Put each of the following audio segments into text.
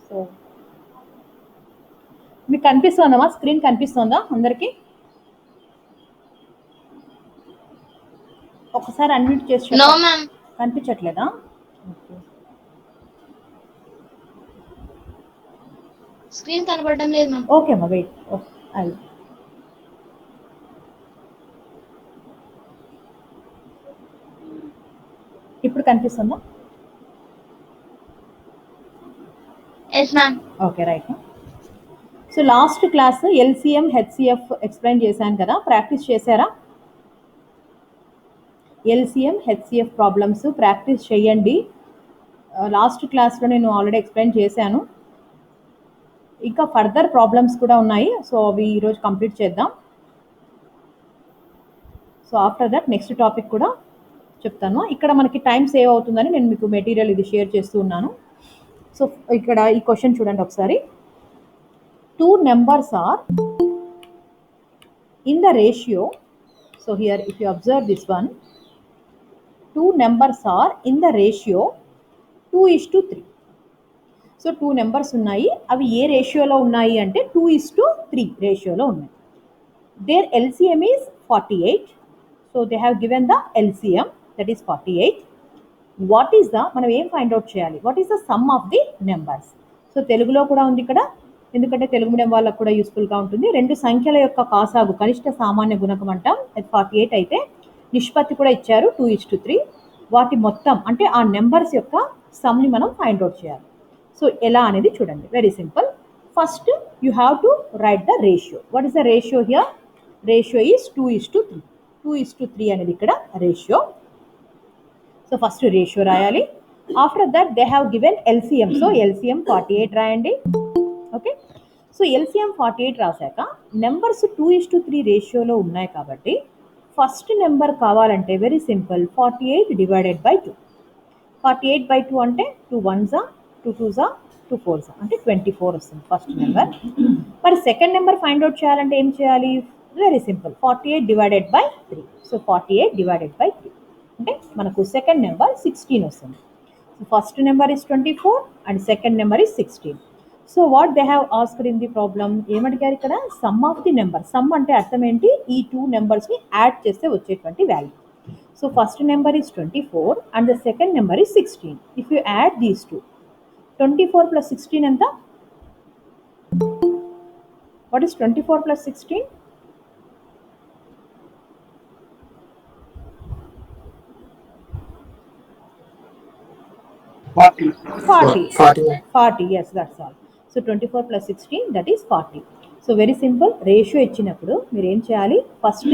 So మీకు కనిపిస్తుందమ్మా, screen కనిపిస్తుందా అందరికి? ఒకసారి అన్మ్యూట్ చేసి నో మ్యామ్. కనిపించట్లేదా? స్క్రీన్ కనబడడం లేదు మ్యామ్. ఓకే అమ్మా, వెయిట్. అది ఇప్పుడు కనిపిస్తుందా? Yes ma'am. Okay, right. So last class LCM HCF explain చేశాను కదా, ప్రాక్టీస్ చేశారా? ఎల్సిఎం హెచ్సిఎఫ్ ప్రాబ్లమ్స్ ప్రాక్టీస్ చేయండి. లాస్ట్ క్లాస్లో నేను ఆల్రెడీ ఎక్స్ప్లెయిన్ చేశాను. ఇంకా ఫర్దర్ ప్రాబ్లమ్స్ కూడా ఉన్నాయి, సో అవి ఈరోజు కంప్లీట్ చేద్దాం. So after that next topic కూడా చెప్తాను. ఇక్కడ మనకి టైం సేవ్ అవుతుందని నేను మీకు మెటీరియల్ ఇది షేర్ చేస్తూ ఉన్నాను. సో ఇక్కడ ఈ క్వశ్చన్ చూడండి ఒకసారి. 2 numbers are in the ratio. So here if you observe this one, 2 numbers are in the ratio 2:3. So 2 numbers ఉన్నాయి, అవి ఏ రేషియోలో ఉన్నాయి అంటే 2:3 రేషియోలో ఉన్నాయి. There LCM is 48. So they have given the LCM, that is 48. What is the, మనం ఏం find out చేయాలి, what is the sum of the numbers? So తెలుగులో కూడా ఉంది ఇక్కడ, ఎందుకంటే తెలుగు మీడియం వాళ్ళకు కూడా యూస్ఫుల్గా ఉంటుంది. రెండు సంఖ్యల యొక్క కాసాగు కనిష్ట సామాన్య గుణకం అంటాం. 48 అయితే నిష్పత్తి కూడా ఇచ్చారు 2:3. వాటి మొత్తం అంటే ఆ నెంబర్స్ యొక్క సమ్ని మనం ఫైండ్ అవుట్ చేయాలి. సో ఎలా అనేది చూడండి, very simple. First you have to right the ratio. What is the ratio here? Ratio is 2:3. 2:3 అనేది ఇక్కడ రేషియో. సో ఫస్ట్ రేషియో రాయాలి. After that they have given LCM. So LCM 48 రాయండి. Okay, so LCM 48 రాశాక numbers 2:3 రేషియోలో ఉన్నాయి కాబట్టి first number కావాలంటే very simple, 48 divided by 2. 48/2 అంటే 2 1s, 2 2s, 2 4s అంటే 24 వస్తుంది ఫస్ట్ నెంబర్. మరి సెకండ్ నెంబర్ ఫైండ్ అవుట్ చేయాలంటే ఏం చేయాలి? Very simple, 48 divided by 3. So 48 divided by 3 అంటే మనకు సెకండ్ నెంబర్ 16 వస్తుంది. So first number is 24 and second number is 16. So what they have asked in the problem, ఏమడిగారు ఇక్కడ? Sum of the number. Sum అంటే అర్థం ఏంటి? ఈ 2 నెంబర్స్ని యాడ్ చేస్తే వచ్చేటువంటి value. So first number is 24 and the second number is 16. If you add these two, 24 plus 16 anta? What is 24 plus 16? 40. Yes, that's all. So 24 plus 16, that is 40. So very simple, ratio ఇచ్చినప్పుడు మీరు ఏం చేయాలి? First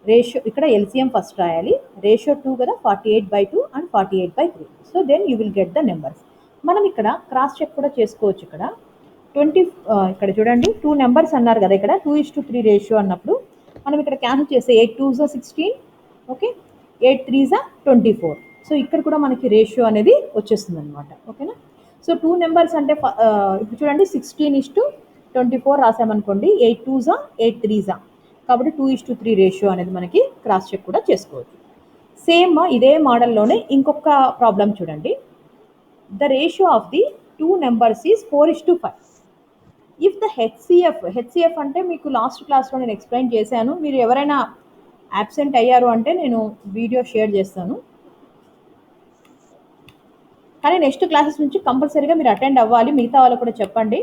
ratio ఇక్కడ LCM first రాయాలి. Ratio 2 కదా, 48/2 and 48/3. So then you will get the numbers. మనం ఇక్కడ cross check కూడా చేసుకోవచ్చు. ఇక్కడ ఇక్కడ చూడండి 2 నెంబర్స్ అన్నారు కదా, ఇక్కడ 2:3 రేషియో అన్నప్పుడు మనం ఇక్కడ క్యాన్సిల్ చేస్తే 8 2s 16, ఓకే, 8 3s 24. సో ఇక్కడ కూడా మనకి రేషియో అనేది వచ్చేస్తుంది అనమాట. ఓకేనా? సో 2 నెంబర్స్ అంటే ఇప్పుడు చూడండి 16:24 రాసామనుకోండి, 8 2s 8 3s కాబట్టి 2:3 రేషియో అనేది మనకి క్రాస్ చెక్ కూడా చేసుకోవచ్చు. సేమ్ ఇదే మోడల్లోనే ఇంకొక ప్రాబ్లం చూడండి. The ratio of the 2 numbers is 4:5. If the HCF అంటే మీకు లాస్ట్ క్లాస్లో నేను ఎక్స్ప్లెయిన్ చేశాను. మీరు ఎవరైనా యాబ్సెంట్ అయ్యారు అంటే నేను వీడియో షేర్ చేస్తాను, కానీ నెక్స్ట్ క్లాసెస్ నుంచి కంపల్సరీగా మీరు అటెండ్ అవ్వాలి. మిగతా వాళ్ళకు కూడా చెప్పండి.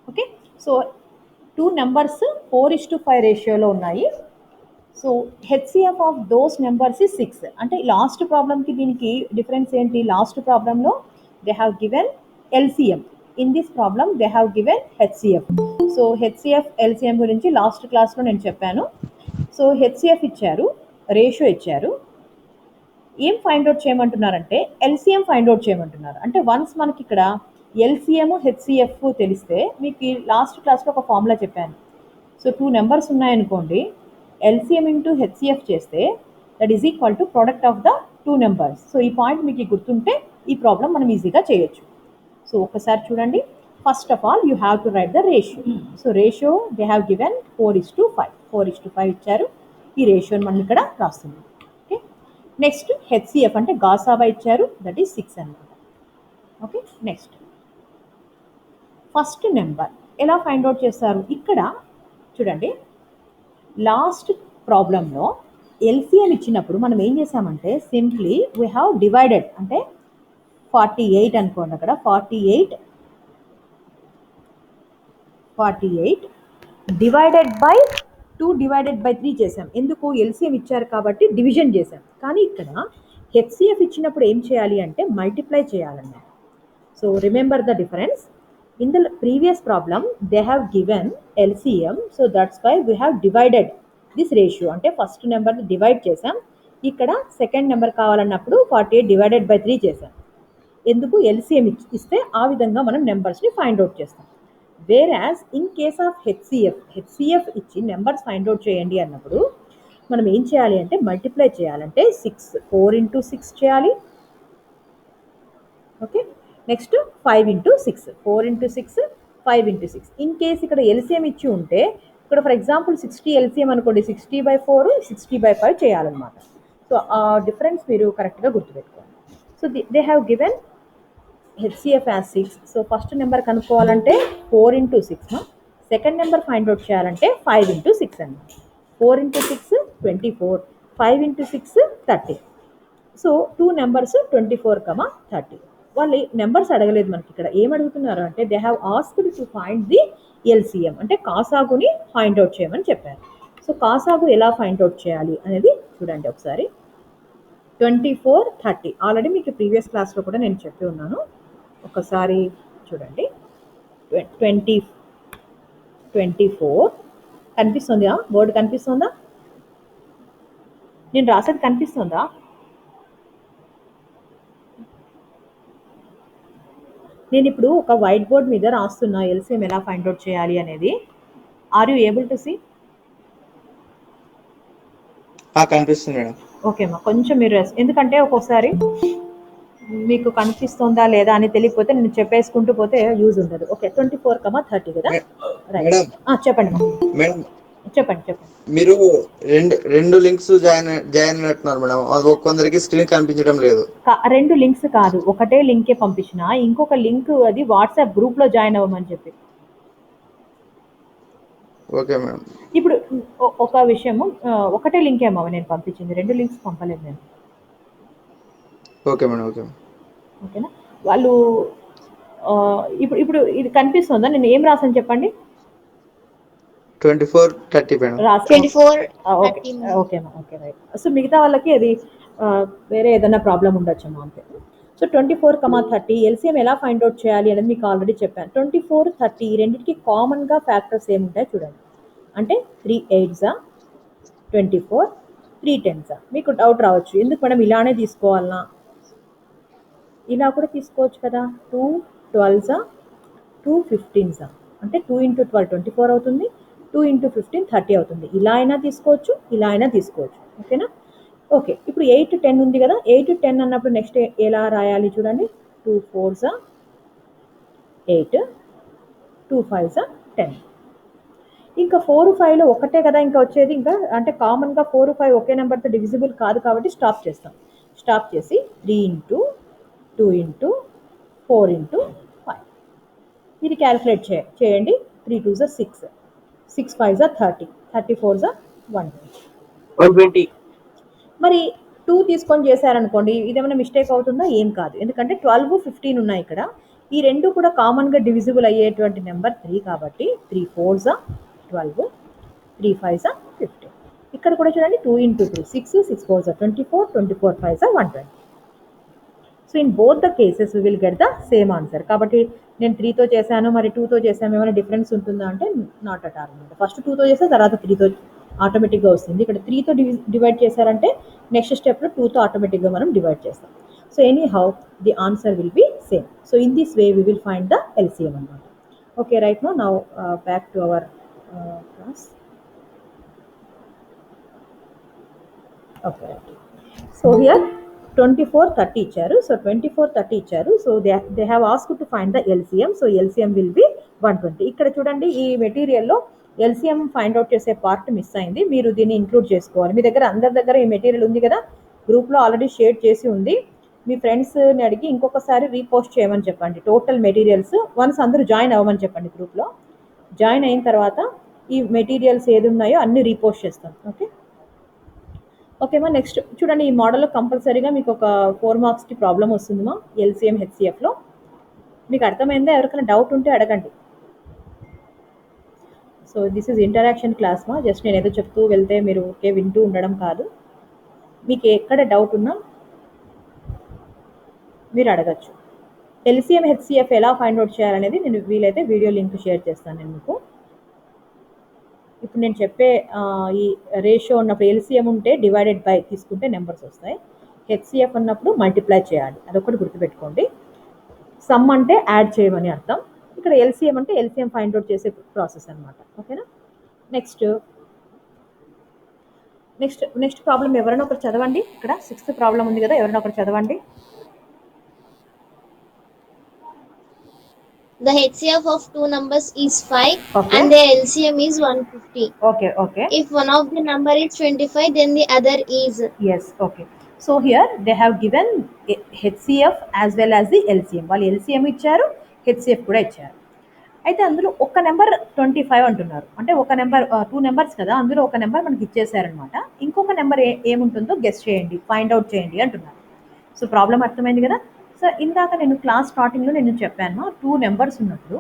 ఓకే, సో 2 నెంబర్స్ 4:5 రేషియోలో ఉన్నాయి. So HCF of those numbers is 6. అంటే లాస్ట్ ప్రాబ్లమ్కి దీనికి డిఫరెన్స్ ఏంటి? లాస్ట్ ప్రాబ్లంలో they have given LCM, in this problem they have given HCF. So HCF LCM గురించి లాస్ట్ క్లాస్లో నేను చెప్పాను. సో హెచ్సిఎఫ్ ఇచ్చారు, రేషియో ఇచ్చారు. ఏం ఫైండ్ అవుట్ చేయమంటున్నారంటే ఎల్సిఎం ఫైండ్ అవుట్ చేయమంటున్నారు. అంటే వన్స్ మనకి ఇక్కడ ఎల్సిఎం హెచ్సిఎఫ్ తెలిస్తే, మీకు లాస్ట్ క్లాస్లో ఒక ఫార్ములా చెప్పాను. సో 2 నెంబర్స్ ఉన్నాయనుకోండి, ఎల్సిఎం ఇంటూ హెచ్సిఎఫ్ చేస్తే that is equal to product of the 2 numbers. So ఈ పాయింట్ మీకు గుర్తుంటే ఈ ప్రాబ్లం మనం ఈజీగా చేయొచ్చు. సో ఒకసారి చూడండి. First of all you have to right the ratio. So ratio they have given 4:5. 4:5 ఇచ్చారు. ఈ రేషియోని మనం ఇక్కడ రాస్తున్నాం. ఓకే, నెక్స్ట్ హెచ్సిఎఫ్ అంటే గాసాబా ఇచ్చారు, దట్ ఈస్ 6 అనమాట. ఓకే, నెక్స్ట్ ఫస్ట్ నెంబర్ ఎలా ఫైండ్ అవుట్ చేస్తారు? ఇక్కడ చూడండి, లాస్ట్ ప్రాబ్లంలో ఎల్సిఎం ఇచ్చినప్పుడు మనం ఏం చేసామంటే సింప్లీ వీ హ్యావ్ డివైడెడ్, అంటే 48 అనుకోండి, అక్కడ 48 డివైడెడ్ బై 2 డివైడెడ్ బై 3 చేసాం. ఎందుకు? ఎల్సిఎం ఇచ్చారు కాబట్టి డివిజన్ చేసాం. కానీ ఇక్కడ హెచ్సిఎఫ్ ఇచ్చినప్పుడు ఏం చేయాలి అంటే మల్టిప్లై చేయాలన్నమాట. So remember the difference. In the previous problem, they have given LCM, so that's why we have divided this ratio. అంటే ఫస్ట్ నెంబర్ని డివైడ్ చేసాం. ఇక్కడ సెకండ్ నెంబర్ కావాలన్నప్పుడు 48 డివైడెడ్ బై 3 చేసాం. ఎందుకు? ఎల్సిఎం ఇస్తే ఆ విధంగా మనం నెంబర్స్ని ఫైండ్ అవుట్ చేస్తాం. వేరాజ్ ఇన్ కేస్ ఆఫ్ హెచ్సిఎఫ్ ఇచ్చి నెంబర్స్ ఫైండ్ అవుట్ చేయండి అన్నప్పుడు మనం ఏం చేయాలి అంటే మల్టిప్లై చేయాలంటే 4 into 6 చేయాలి. Okay, next 5 into 6, 4 into 6, 5 into 6. In case ఇక్కడ ఎల్సిఎం ఇచ్చి ఉంటే ఇక్కడ ఫర్ ఎగ్జాంపుల్ 60 ఎల్సిఎం అనుకోండి, 60/4 60/5 చేయాలన్నమాట. సో ఆ డిఫరెన్స్ మీరు కరెక్ట్గా గుర్తుపెట్టుకోండి. So they have given HCF as 6. So first number కనుక్కోవాలంటే 4 into 6, second number find out చేయాలంటే 5 into 6 అండి. 4 into 6 24, 5 into 6 30. So 2 numbers 24, 30. వాళ్ళు నెంబర్స్ అడగలేదు మనకి, ఇక్కడ ఏం అడుగుతున్నారు అంటే they have asked to find the LCM, అంటే కాసాగుని ఫైండ్ అవుట్ చేయమని చెప్పారు. సో కాసాగు ఎలా ఫైండ్ అవుట్ చేయాలి అనేది చూడండి ఒకసారి. 24, 30 ఆల్రెడీ మీకు ప్రీవియస్ క్లాస్లో కూడా నేను చెప్పి ఉన్నాను, ఒకసారి చూడండి. 24 కనిపిస్తుందా? వర్డ్ కనిపిస్తుందా? నేను రాసేది కనిపిస్తుందా? నేను ఇప్పుడు ఒక వైట్ బోర్డ్ మీద రాస్తున్నా ఎల్సిఎం ఎలా ఫైండ్ అవుట్ చేయాలి అనేది. Are you able to see? కనిపిస్తుంది మేడం. ఓకే అమ్మా, కొంచెం మీరు ఎందుకంటే ఒక్కొక్కసారి మీకు కనిపిస్తుందా లేదా అని తెలియకపోతే నేను చెప్పేసుకుంటూ పోతే యూజ్ ఉండదు. ఓకే, 24, 30 కదా, రైట్. చెప్పండి మేడం, చెప్పండి. మీరు రెండు లింక్స్ జాయిన్ అయినట్టున్నారు మేడం. అది కొందరికి స్క్రీన్ కనిపించడం లేదు. 2 లింక్స్ కాదు, ఒకటే లింకే పంపించిన. ఇంకొక లింక్ అది వాట్సాప్ గ్రూప్ లో జాయిన్ అవ్వమని చెప్పి. Okay madam. ఇప్పుడు ఒక విషయము, ఒకటే లింక్ ఏమో నేను పంపించింది, 2 లింక్స్ పంపలేదు నేను. Okay madam. ఓకేనా? వాళ్ళు ఇప్పుడు ఇది కనిపిస్తుందా? నేను ఏం రాసాను చెప్పండి. 24, 30 మేడం. 24, okay right. సో మిగతా వాళ్ళకి అది వేరే ఏదైనా ప్రాబ్లం ఉండొచ్చమ్మా అంతే. సో 24, 30 ఎల్సిఎం ఎలా ఫైండ్ అవుట్ చేయాలి అనేది మీకు ఆల్రెడీ చెప్పాను. 24, 30 ఈ రెండింటికి కామన్గా ఫ్యాక్టర్స్ ఏముంటాయి చూడండి. అంటే 3 8s 24, 3 10s. మీకు డౌట్ రావచ్చు, ఎందుకు మేడం ఇలానే తీసుకోవాలన్నా? ఇలా కూడా తీసుకోవచ్చు కదా. 2 12s, 2 15s. అంటే 2 into 12 24 అవుతుంది, 2 into 15 30 అవుతుంది. ఇలా అయినా తీసుకోవచ్చు, ఇలా అయినా తీసుకోవచ్చు. ఓకేనా? ఓకే, ఇప్పుడు 8 10 ఉంది కదా, 8 10 అన్నప్పుడు నెక్స్ట్ ఎలా రాయాలి చూడండి. 2 4s 8, 2 5s 10. ఇంకా 4 5లో ఒకటే కదా ఇంకా వచ్చేది, ఇంకా అంటే కామన్గా 4 5 ఒకే నెంబర్తో డివిజిబుల్ కాదు కాబట్టి స్టాప్ చేస్తాం. స్టాప్ చేసి 3 into 2 into 4 into 5 ఇది క్యాల్కులేట్ చేయండి. 3 2s 6, 6 5s 30, 34s 120. మరి 2 తీసుకొని చేశారనుకోండి, ఇదేమైనా మిస్టేక్ అవుతుందా? ఏం కాదు, ఎందుకంటే 12 15 ఉన్నాయి ఇక్కడ. ఈ రెండు కూడా కామన్గా డివిజిబుల్ అయ్యేటువంటి నెంబర్ 3 కాబట్టి 3 4s 12, 3 5s 15. ఇక్కడ కూడా చూడండి 2 into 3 6, 6 4s 24, 24 5s 120. So in both the cases we will get the same answer. కాబట్టి నేను 3తో చేశాను, మరి 2తో చేశాను, ఏమైనా డిఫరెన్స్ ఉంటుందా అంటే నాట్ అట్ ఆల్ అనమాట. ఫస్ట్ 2తో చేస్తే తర్వాత 3తో ఆటోమేటిక్గా వస్తుంది. ఇక్కడ 3తో డివైడ్ చేశారంటే నెక్స్ట్ స్టెప్లో 2తో ఆటోమేటిక్గా మనం డివైడ్ చేస్తాం. So any how the answer will be same. So in this way we will find the LCM అనమాట. Okay, right. Now back to our class. Okay, right. So here 24 30 ఇచ్చారు. So 24 30 ఇచ్చారు. So they have asked to find the LCM. So LCM will be 120. ఇక్కడ చూడండి, ఈ మెటీరియల్లో LCM find out చేసే part miss అయింది. మీరు దీన్ని ఇంక్లూడ్ చేసుకోవాలి. మీ దగ్గర అందరి దగ్గర ఈ మెటీరియల్ ఉంది కదా, గ్రూప్లో ఆల్రెడీ షేర్ చేసి ఉంది. మీ ఫ్రెండ్స్ని అడిగి ఇంకొకసారి రీపోస్ట్ చేయమని చెప్పండి టోటల్ మెటీరియల్స్. వన్స్ అందరూ జాయిన్ అవ్వమని చెప్పండి గ్రూప్లో. జాయిన్ అయిన తర్వాత ఈ మెటీరియల్స్ ఏది ఉన్నాయో అన్ని రీపోస్ట్ చేస్తాం. ఓకేమా. నెక్స్ట్ చూడండి, ఈ మోడల్లో కంపల్సరీగా మీకు ఒక 4 మార్క్స్కి ప్రాబ్లం వస్తుందిమా ఎల్సిఎం హెచ్సిఎఫ్లో. మీకు అర్థమైందా? ఎవరికైనా డౌట్ ఉంటే అడగండి. So this is interaction class మా. జస్ట్ నేను ఏదో చెప్తూ వెళ్తే మీరు ఓకే వింటూ ఉండడం కాదు. మీకు ఎక్కడ డౌట్ ఉన్నా మీరు అడగచ్చు. ఎల్సిఎం హెచ్సిఎఫ్ ఎలా ఫైండ్ అవుట్ చేయాలనేది నేను వీలైతే వీడియో లింక్ షేర్ చేస్తాను నేను మీకు. ఇప్పుడు నేను చెప్పే ఈ రేషియో ఉన్నప్పుడు ఎల్సిఎం ఉంటే డివైడెడ్ బై తీసుకుంటే నెంబర్స్ వస్తాయి. హెచ్సిఎఫ్ ఉన్నప్పుడు మల్టిప్లై చేయాలి, అదొకటి గుర్తుపెట్టుకోండి. సమ్ అంటే యాడ్ చేయమని అర్థం. ఇక్కడ ఎల్సిఎం అంటే ఎల్సిఎం ఫైండ్ అవుట్ చేసే ప్రాసెస్ అనమాట. ఓకేనా. నెక్స్ట్ ప్రాబ్లం ఎవరైనా ఒకరు చదవండి. ఇక్కడ 6th ప్రాబ్లం ఉంది కదా, ఎవరైనా ఒకరు చదవండి. The HCF of two numbers is 5 Okay. and their LCM is 150. Okay. If one of the number is 25, then the other is. Yes, okay. So here they have given HCF as well as the LCM. వాళ్ళు LCM ఇచ్చారు, HCF కూడా ఇచ్చారు. అయితే అందులో ఒక number 25 అంటున్నారు. అంటే ఒక నెంబర్ 2 నెంబర్స్ కదా, అందులో ఒక నెంబర్ మనకి ఇచ్చేసారనమాట. ఇంకొక నెంబర్ ఏముంటుందో గెస్ చేయండి, ఫైండ్ అవుట్ చేయండి అంటున్నారు. సో ప్రాబ్లం అర్థమైంది కదా. సో ఇందాక నేను క్లాస్ స్టార్టింగ్లో నేను చెప్పాను 2 నెంబర్స్ ఉన్నప్పుడు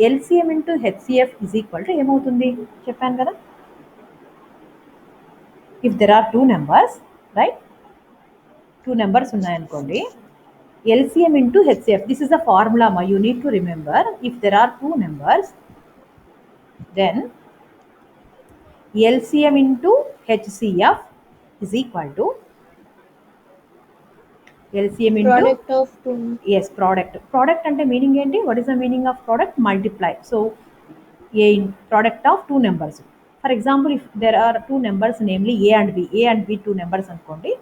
LCM into HCF is equal to ఏమవుతుంది చెప్పాను కదా. If there are 2 numbers, right, 2 numbers ఉన్నాయనుకోండి, LCM into HCF. This is a formula ma, you need to remember. If there are 2 numbers, then LCM into HCF is equal to LCM into Product of two. Yes, product ante meaning enti? What is the meaning of product? Multiply. So product of 2 numbers. For example, if there are 2 numbers, namely A and B 2 numbers అనుకోండి.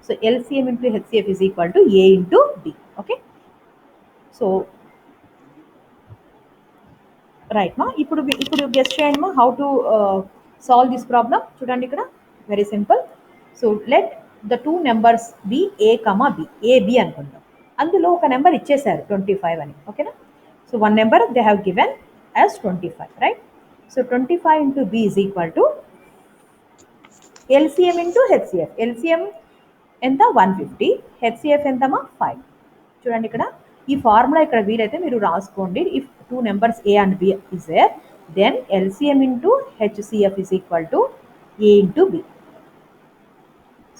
So LCM into HCF is equal to A into B. Okay. So right మా. ఇప్పుడు guess చేయండి మా, how to solve this problem. చూడండి ఇక్కడ very simple. So let the 2 numbers be A comma B, AB అనుకుందాం. అందులో ఒక నెంబర్ ఇచ్చేసారు 25 అని. ఓకేనా. So 1 number they have given as 25, right. So 25 into B is equal to LCM into HCF. LCM ఎంత 150, HCF ఎంతమా 5. చూడండి ఇక్కడ ఈ ఫార్ములా ఇక్కడ వీలైతే మీరు రాసుకోండి. If 2 numbers A and B is there, then LCM into HCF is equal to A into B.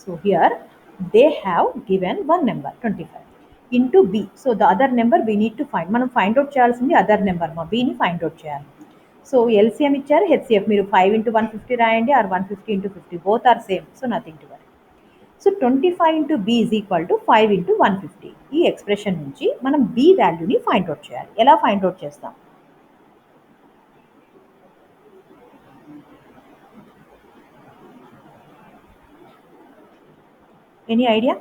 So here they have given 1 number 25 into B. So the other number we need to find. మనం find out చేయాల్సింది other number మా, బిని find out చేయాలి. So LCM ఇచ్చారు, HCF మీరు 5 into 150 రాయండి, or 150 into 50, both are same. So nothing to worry. So 25 into B is equal to 5 into 150. ఈ expression నుంచి మనం బి వాల్యూని ఫైండ్ అవుట్ చేయాలి. ఎలా ఫైండ్ అవుట్ చేస్తాం? Any idea?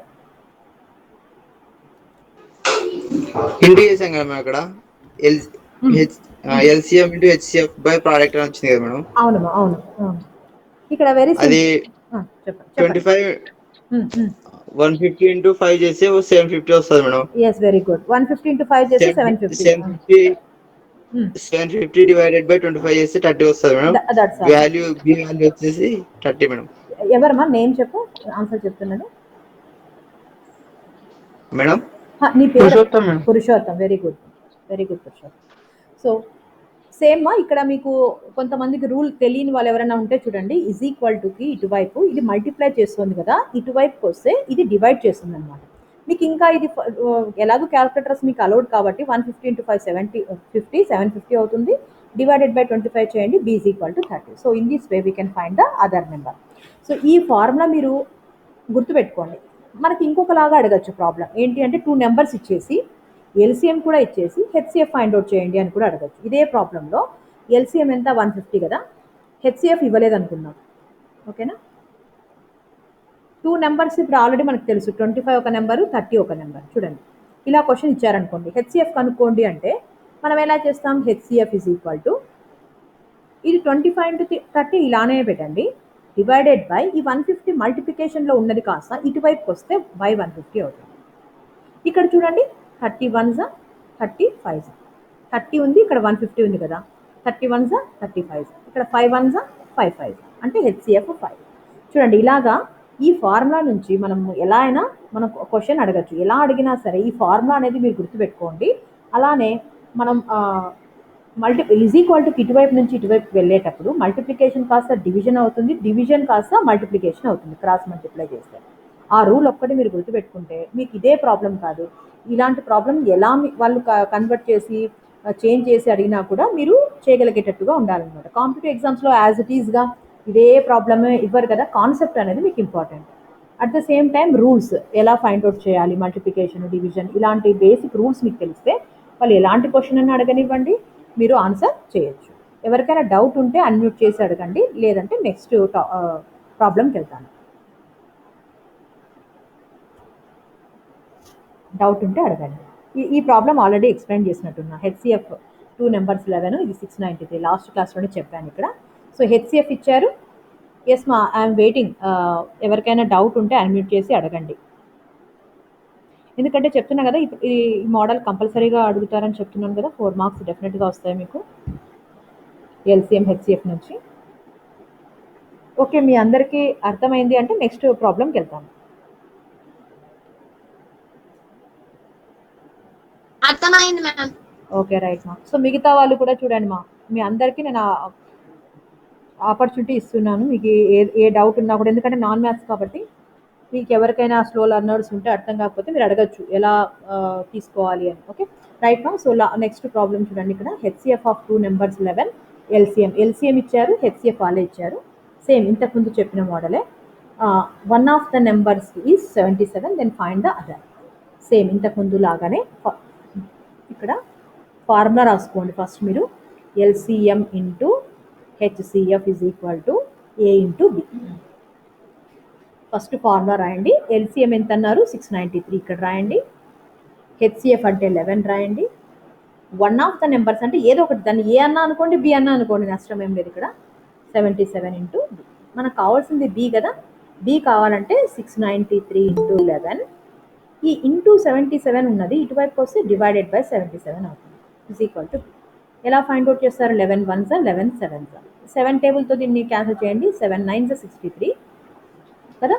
ఇంటూ చేసాం కదా మేడం అక్కడ. LCM into HCF by product అని వచ్చింది కదా మేడం. అవునమ్మా, అవును. ఇక్కడ వెరీ అది చెప్పండి. 25 150 ఇంటూ 5 చేస్తే 750 వస్తుంది madam. Yes, very good. 150 into 5 చేస్తే 750. 750 డివైడెడ్ బై 25 చేస్తే 30 వస్తుంది మేడం. వాల్యూ బి వాల్యూ వచ్చేసి 30 మేడం. ఎవరమ్మా నేమ్ చెప్పు, ఆన్సర్ చెప్తున్నాను మేడం. నీ పేరు? Purushottam. Very good Purushottam. So same మా, ఇక్కడ మీకు కొంతమందికి రూల్ తెలియని వాళ్ళు ఎవరైనా ఉంటే చూడండి, ఈజ్ ఈక్వల్ టుకి ఇటువైపు ఇది మల్టిప్లై చేస్తుంది కదా, ఇటువైపుకి వస్తే ఇది డివైడ్ చేస్తుంది అనమాట. మీకు ఇంకా ఇది ఎలాగో క్యాల్కులేటర్స్ మీకు అలౌడ్ కాబట్టి 150 ఇంటూ 5 750 అవుతుంది. డివైడెడ్ బై 25 చేయండి, B is equal to 30. So in this way we can find the other number. So ఈ ఫార్ములా మీరు గుర్తుపెట్టుకోండి. మనకి ఇంకొకలాగా అడగచ్చు ప్రాబ్లం ఏంటి అంటే 2 నెంబర్స్ ఇచ్చేసి ఎల్సిఎం కూడా ఇచ్చేసి హెచ్సిఎఫ్ ఫైండ్ అవుట్ చేయండి అని కూడా అడగచ్చు. ఇదే ప్రాబ్లంలో ఎల్సిఎం ఎంత 150 కదా, హెచ్సిఎఫ్ ఇవ్వలేదు అనుకుందాం. ఓకేనా. 2 నెంబర్స్ ఇప్పుడు ఆల్రెడీ మనకు తెలుసు, 25 ఒక నెంబరు, 30 ఒక నెంబర్. చూడండి ఇలా క్వశ్చన్ ఇచ్చారనుకోండి, హెచ్సిఎఫ్ కనుక్కోండి అంటే మనం ఎలా చేస్తాం? హెచ్సిఎఫ్ ఈజ్ ఈక్వల్ టు ఇది 25 ఇంటూ 30 ఇలానే పెట్టండి, డివైడెడ్ బై ఈ 150 మల్టిప్లికేషన్లో ఉన్నది కాస్త ఇటువైపుకి వస్తే బై 150 అవుతుంది. ఇక్కడ చూడండి 31 35 30 ఉంది, ఇక్కడ 150 ఉంది కదా, 31 35, ఇక్కడ 5 5 అంటే హెచ్సిఎఫ్ 5. చూడండి ఇలాగా ఈ ఫార్ములా నుంచి మనం ఎలా అయినా మనం క్వశ్చన్ అడగచ్చు. ఎలా అడిగినా సరే ఈ ఫార్ములా అనేది మీరు గుర్తుపెట్టుకోండి. అలానే మనం ఈజ్ ఈక్వల్ టు ఇటువైపు నుంచి ఇటువైపు వెళ్ళేటప్పుడు మల్టిప్లికేషన్ కాస్త డివిజన్ అవుతుంది, డివిజన్ కాస్త మల్టిప్లికేషన్ అవుతుంది క్రాస్ మల్టిప్లై చేస్తే. ఆ రూల్ ఒక్కటి మీరు గుర్తుపెట్టుకుంటే మీకు ఇదే ప్రాబ్లం కాదు, ఇలాంటి ప్రాబ్లం ఎలా వాళ్ళు కన్వర్ట్ చేసి చేంజ్ చేసి అడిగినా కూడా మీరు చేయగలిగేటట్టుగా ఉండాలన్నమాట. కాంపిటేటివ్ ఎగ్జామ్స్లో యాజ్ ఇట్ ఈస్గా ఇదే ప్రాబ్లమే ఇవ్వరు కదా, కాన్సెప్ట్ అనేది మీకు important. At the same time rules ఎలా ఫైండ్ అవుట్ చేయాలి, మల్టిప్లికేషన్ డివిజన్ ఇలాంటి బేసిక్ రూల్స్ మీకు తెలిస్తే వాళ్ళు ఎలాంటి క్వశ్చన్ అని అడగనివ్వండి, మీరు ఆన్సర్ చేయొచ్చు. ఎవరికైనా డౌట్ ఉంటే అన్మ్యూట్ చేసి అడగండి, లేదంటే నెక్స్ట్ ప్రాబ్లంకి వెళ్తాను. డౌట్ ఉంటే అడగండి. ఈ ప్రాబ్లం ఆల్రెడీ ఎక్స్ప్లెయిన్ చేసినట్టున్నా. హెచ్సిఎఫ్ 2 నెంబర్స్ 11, ఇది 693, లాస్ట్ క్లాస్లోనే చెప్పాను ఇక్కడ. సో హెచ్సిఎఫ్ ఇచ్చారు. ఎస్ మా ఐఎమ్ వెయిటింగ్. ఎవరికైనా డౌట్ ఉంటే అన్మ్యూట్ చేసి అడగండి. ఎందుకంటే చెప్తున్నా కదా, ఈ మోడల్ కంపల్సరీగా అడుగుతారని చెప్తున్నాను కదా, 4 మార్క్స్ డెఫినెట్గా వస్తాయి మీకు ఎల్సిఎం హెచ్సిఎఫ్ నుంచి. ఓకే, మీ అందరికీ అర్థమైంది అంటే నెక్స్ట్ ప్రాబ్లంకి వెళ్తాను. అర్థమైంది మ్యామ్. ఓకే రైట్ మా. సో మిగతా వాళ్ళు కూడా చూడండి మా, మీ అందరికీ నేను ఆపర్చునిటీ ఇస్తున్నాను. మీకు ఏ డౌట్ ఉన్నా కూడా, ఎందుకంటే నాన్ మ్యాథ్స్ కాబట్టి మీకు ఎవరికైనా స్లో లర్నర్స్ ఉంటే అర్థం కాకపోతే మీరు అడగచ్చు ఎలా తీసుకోవాలి అని. ఓకే రైట్ మా. సో నెక్స్ట్ ప్రాబ్లం చూడండి. ఇక్కడ హెచ్సిఎఫ్ ఆఫ్ 2 నెంబర్స్ 11, ఎల్సిఎం ఇచ్చారు, హెచ్సిఎఫ్ వాళ్ళే ఇచ్చారు. సేమ్ ఇంతకుముందు చెప్పిన మోడలే. One of the numbers is 77, then find the other. Same ఇంతకుముందు లాగానే ఇక్కడ ఫార్ములా రాసుకోండి. ఫస్ట్ మీరు LCM into HCF is equal to A into B. First formula రాయండి. ఎల్సిఎం ఎంత అన్నారు, 693, ఇక్కడ రాయండి. హెచ్సిఎఫ్ అంటే 11 రాయండి. వన్ ఆఫ్ ద నెంబర్స్ అంటే ఏదో ఒకటి, దాన్ని ఏ అన్నా అనుకోండి బి అన్నా అనుకోండి, నష్టం ఏం లేదు. ఇక్కడ 77 ఇంటూ బి. మనకు కావాల్సింది బి కదా, బి కావాలంటే 693 ఇంటూ 11. ఈ ఇంటూ 77 ఉన్నది ఇటువైపు వస్తే డివైడెడ్ బై 77 అవుతుంది, ఈజ్ ఈక్వల్ టు బి. ఎలా ఫైండ్ అవుట్ చేస్తారు, 11 1s 11 7s. 7 టేబుల్తో దీన్ని క్యాన్సిల్ చేయండి. 7 9s 63 కదా,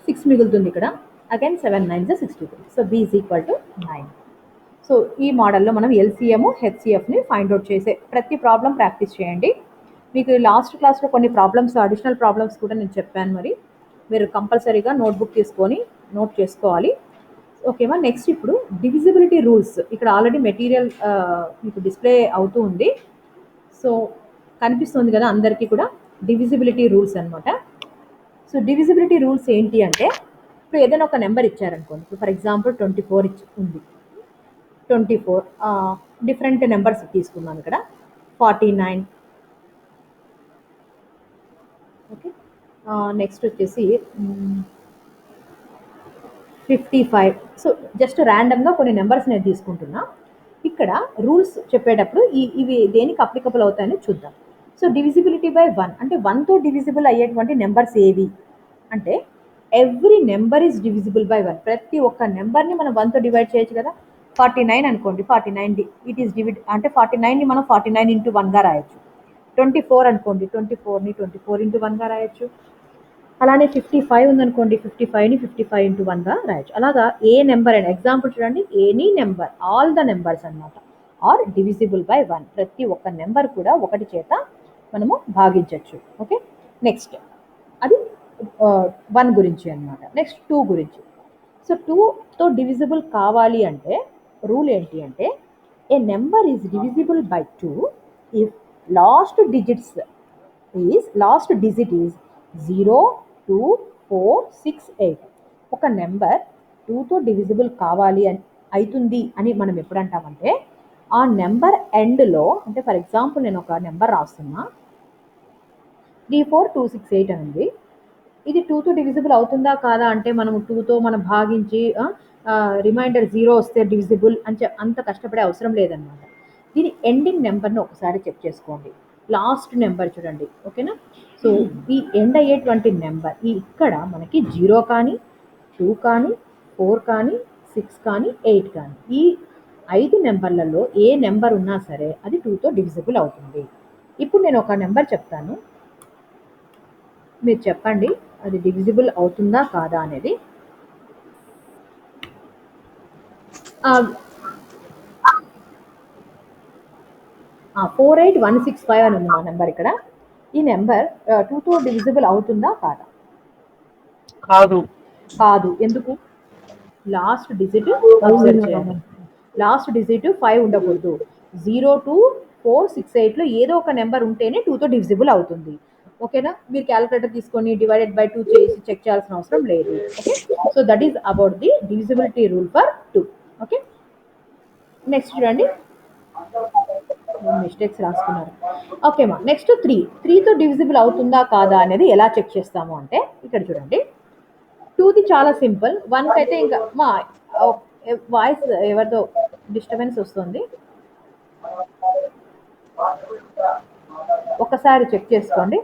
6 మిగులుతుంది ఇక్కడ. Again 7 9s 63. So B is equal to 9. సో ఈ మోడల్లో మనం ఎల్సిఎం హెచ్సిఎఫ్ని ఫైండ్ అవుట్ చేసే ప్రతి ప్రాబ్లం ప్రాక్టీస్ చేయండి. మీకు లాస్ట్ క్లాస్లో కొన్ని ప్రాబ్లమ్స్, అడిషనల్ ప్రాబ్లమ్స్ కూడా నేను చెప్పాను. మరి మీరు కంపల్సరీగా నోట్బుక్ తీసుకొని నోట్ చేసుకోవాలి. ఓకేమా. నెక్స్ట్ ఇప్పుడు డివిజిబిలిటీ రూల్స్. ఇక్కడ ఆల్రెడీ మెటీరియల్ మీకు డిస్ప్లే అవుతూ ఉంది. సో కనిపిస్తుంది కదా అందరికీ కూడా డివిజిబిలిటీ రూల్స్ అనమాట. సో డివిజిబిలిటీ రూల్స్ ఏంటి అంటే, ఇప్పుడు ఏదైనా ఒక నెంబర్ ఇచ్చారనుకోండి. ఇప్పుడు ఫర్ ఎగ్జాంపుల్ 24 ఉంది. 24 డిఫరెంట్ నెంబర్స్ తీసుకున్నాను ఇక్కడ. 49, ఓకే. నెక్స్ట్ వచ్చేసి 55. సో జస్ట్ ర్యాండమ్గా కొన్ని నెంబర్స్ నేను తీసుకుంటున్నా. ఇక్కడ రూల్స్ చెప్పేటప్పుడు ఇవి దేనికి అప్లికబుల్ అవుతాయని చూద్దాం. సో డివిజిబిలిటీ బై 1 అంటే 1తో డివిజిబుల్ అయ్యేటువంటి నెంబర్స్ ఏవి అంటే, every number is divisible by 1. ప్రతి ఒక్క నెంబర్ని మనం 1తో డివైడ్ చేయొచ్చు కదా. 49 అనుకోండి, 49 ఇట్ ఈస్ డివిడ్ అంటే 49ని మనం 49 ఇంటూ 1గా రాయొచ్చు. 24 అనుకోండి, 24ని 24 ఇంటూ 1గా రాయొచ్చు. అలానే 55 ఉందనుకోండి, 55ని 55 ఇంటూ 1గా రాయొచ్చు. అలాగా ఏ నెంబర్ అయినా, ఎగ్జాంపుల్ చూడండి, any number, all the numbers అనమాట ఆర్ డివిజిబుల్ బై 1. ప్రతి ఒక్క నెంబర్ కూడా 1 చేత మనము భాగించవచ్చు. ఓకే. నెక్స్ట్ అది 1 గురించి అనమాట. నెక్స్ట్ 2 గురించి. సో 2తో డివిజిబుల్ కావాలి అంటే రూల్ ఏంటి అంటే, a number is divisible by 2 if last digit is 0 2 4 6 8. ఒక నెంబర్ 2తో డివిజిబుల్ కావాలి అని అవుతుంది అని మనం ఎప్పుడు అంటామంటే, ఆ నెంబర్ ఎండ్లో, అంటే ఫర్ ఎగ్జాంపుల్ నేను ఒక నెంబర్ రాస్తున్నా, 34268 అని ఉంది. ఇది 2తో డివిజిబుల్ అవుతుందా కాదా అంటే, మనం 2తో మనం భాగించి రిమైండర్ 0 వస్తే డివిజిబుల్ అని అంత కష్టపడే అవసరం లేదనమాట. దీని ఎండింగ్ నెంబర్ని ఒకసారి చెక్ చేసుకోండి. లాస్ట్ నెంబర్ చూడండి, ఓకేనా. సో ఈ ఎండ్ అయ్యేటువంటి నెంబర్ ఇక్కడ మనకి 0 కానీ 2 కానీ 4 కానీ 6 కానీ 8 కానీ ఈ 5 నెంబర్లలో ఏ నెంబర్ ఉన్నా సరే అది 2తో డివిజిబుల్ అవుతుంది. ఇప్పుడు నేను ఒక నెంబర్ చెప్తాను, మీరు చెప్పండి అది డివిజిబుల్ అవుతుందా కాదా అనేది. 48165 అని ఉంది మా నెంబర్ ఇక్కడ. ఈ నెంబర్ 2తో డివిజిబుల్ అవుతుందా కాదా? కాదు. ఎందుకు? లాస్ట్ డిజిట్ అబ్జర్వ్ చేయాలి. లాస్ట్ డిజిట్ 5 ఉండకూడదు. 0, 2, 4, 6, 8లో ఏదో ఒక నెంబర్ ఉంటేనే 2తో డివిజిబుల్ అవుతుంది. ఓకేనా? మీరు క్యాలిక్యులేటర్ తీసుకొని డివైడెడ్ బై 2 చేసి చెక్ చేయాల్సిన అవసరం లేదు. Okay, so that is about the divisibility rule for 2. Okay, next చూడండి, మిస్టేక్స్ రాసుకున్నారు. ఓకేమా, నెక్స్ట్ 3తో డివిజిబుల్ అవుతుందా కాదా అనేది ఎలా చెక్ చేస్తాము అంటే ఇక్కడ చూడండి. 2ది చాలా సింపుల్. 1కి అయితే ఇంకా మా వాయిస్ ఎవరితో డిస్టర్బెన్స్ వస్తుంది, ఒకసారి చెక్ చేసుకోండి.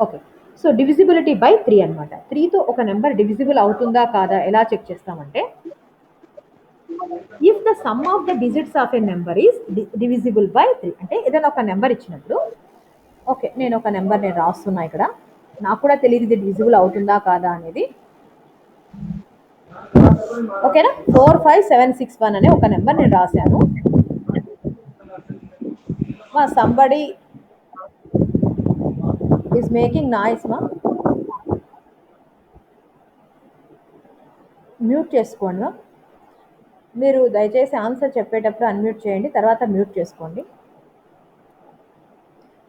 ఓకే, సో డివిజిబిలిటీ బై 3 అనమాట. 3తో ఒక నెంబర్ డివిజిబుల్ అవుతుందా కాదా ఎలా చెక్ చేస్తామంటే, if the sum of the digits of a number is divisible by 3. అంటే ఏదైనా ఒక నెంబర్ ఇచ్చినప్పుడు, ఓకే నేను ఒక నెంబర్ నేను రాస్తున్నా ఇక్కడ, నాకు కూడా తెలియదు ఇది డివిజిబుల్ అవుతుందా కాదా అనేది. ఓకేనా, 45761 అనే ఒక నెంబర్ నేను రాశాను. మా సంబడి ఈజ్ మేకింగ్ నాయిస్ మా, మ్యూట్ చేసుకోండి మా. మీరు దయచేసి ఆన్సర్ చెప్పేటప్పుడు అన్మ్యూట్ చేయండి, తర్వాత మ్యూట్ చేసుకోండి.